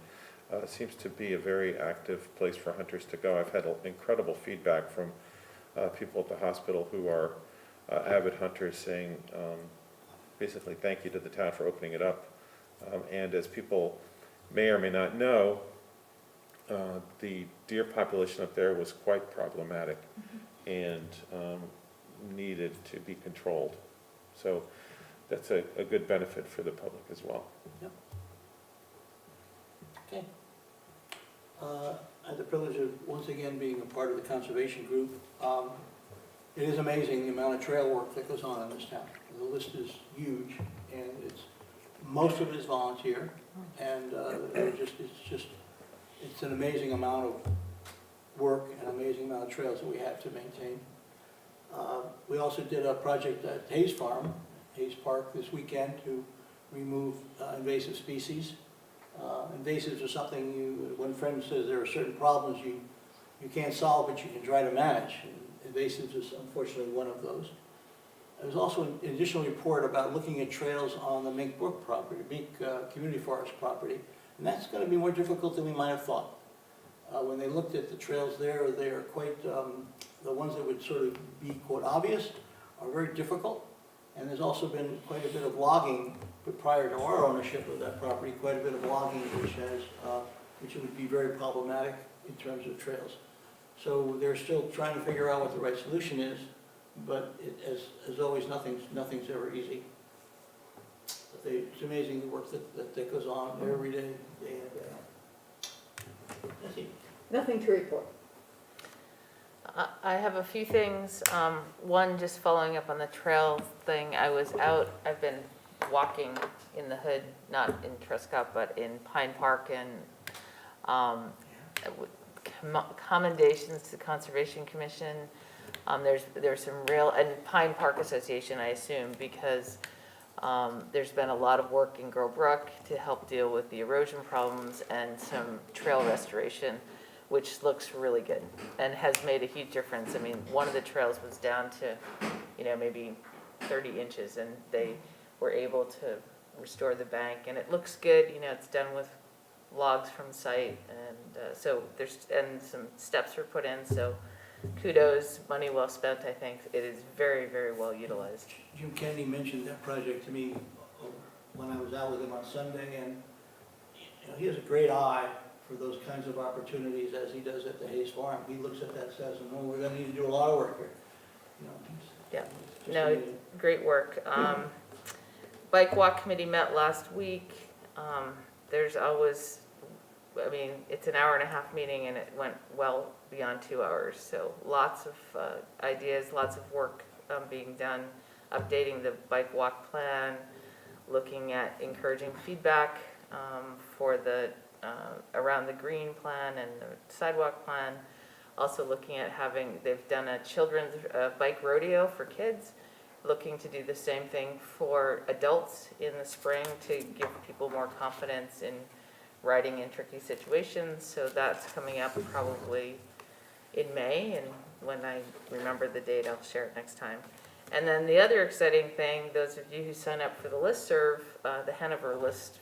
it seems to be a very active place for hunters to go. I've had incredible feedback from people at the hospital who are avid hunters saying, basically, thank you to the town for opening it up. And as people may or may not know, the deer population up there was quite problematic and needed to be controlled. So that's a good benefit for the public as well. Yep. Okay. I had the privilege of once again being a part of the conservation group. It is amazing the amount of trail work that goes on in this town. The list is huge, and most of it is volunteer, and it's an amazing amount of work and amazing amount of trails that we have to maintain. We also did a project at Hayes Farm, Hayes Park this weekend to remove invasive species. Invasives are something one friend says there are certain problems you can't solve, but you can try to manage. And invasives is unfortunately one of those. There was also an additional report about looking at trails on the Mink Brook property, Mink Community Forest property, and that's going to be more difficult than we might have thought. When they looked at the trails there, they are quite, the ones that would sort of be, quote, obvious, are very difficult. And there's also been quite a bit of logging, but prior to our ownership of that property, quite a bit of logging which would be very problematic in terms of trails. So they're still trying to figure out what the right solution is, but as always, nothing's ever easy. But it's amazing the work that goes on every day, day in, day out. Nancy? Nothing to report. I have a few things. One, just following up on the trail thing. I've been walking in the hood, not in Trescott, but in Pine Park, and commendations to the Conservation Commission. There's some real, and Pine Park Association, I assume, because there's been a lot of work in Girl Brook to help deal with the erosion problems and some trail restoration, which looks really good and has made a huge difference. I mean, one of the trails was down to, maybe 30 inches, and they were able to restore the bank, and it looks good. It's done with logs from site, and so and some steps were put in, so kudos, money well spent. I think it is very, very well utilized. Jim Kennedy mentioned that project to me when I was out with him on Sunday, and he has a great eye for those kinds of opportunities as he does at the Hayes Farm. He looks at that and says, well, we're going to need to do a lot of work here. Yeah. It's just No, amazing. great work. Bike Walk Committee met last week. There's always, it's an hour-and-a-half meeting, and it went well beyond 2 hours. So lots of ideas, lots of work being done, updating the bike walk plan, looking at encouraging feedback for the around the green plan and the sidewalk plan. Also looking at they've done a children's bike rodeo for kids, looking to do the same thing for adults in the spring to give people more confidence in riding in tricky situations. So that's coming up probably in May, and when I remember the date, I'll share it next time. And then the other exciting thing, those of you who sign up for the listserv, the Hanover list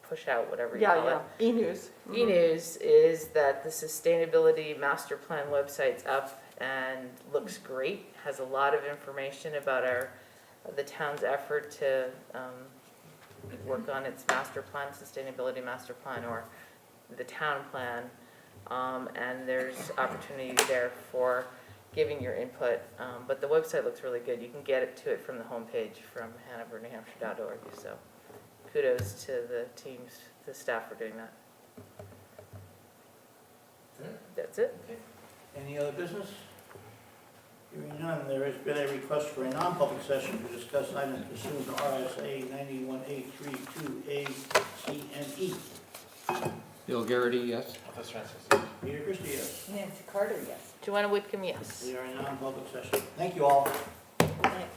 push out, whatever you call it. E-news. E-news is that the Sustainability Master Plan website's up and looks great, has a lot of information about the town's effort to work on its master plan, Sustainability Master Plan, or the town plan, and there's opportunity there for giving your input, but the website looks really good. You can get to it from the homepage from HanoverNewHampshire.org, so kudos to the teams, the staff for doing that. That's it? Any other business? Hearing none, there has been a request for a non-public session to discuss items pursuant to RSA 91A32A, C, and E. Bill Garrity, yes? Peter Christie, yes. Nancy Carter, yes. Joanna Whitcomb, yes. We are in non-public session. Thank you all. Right.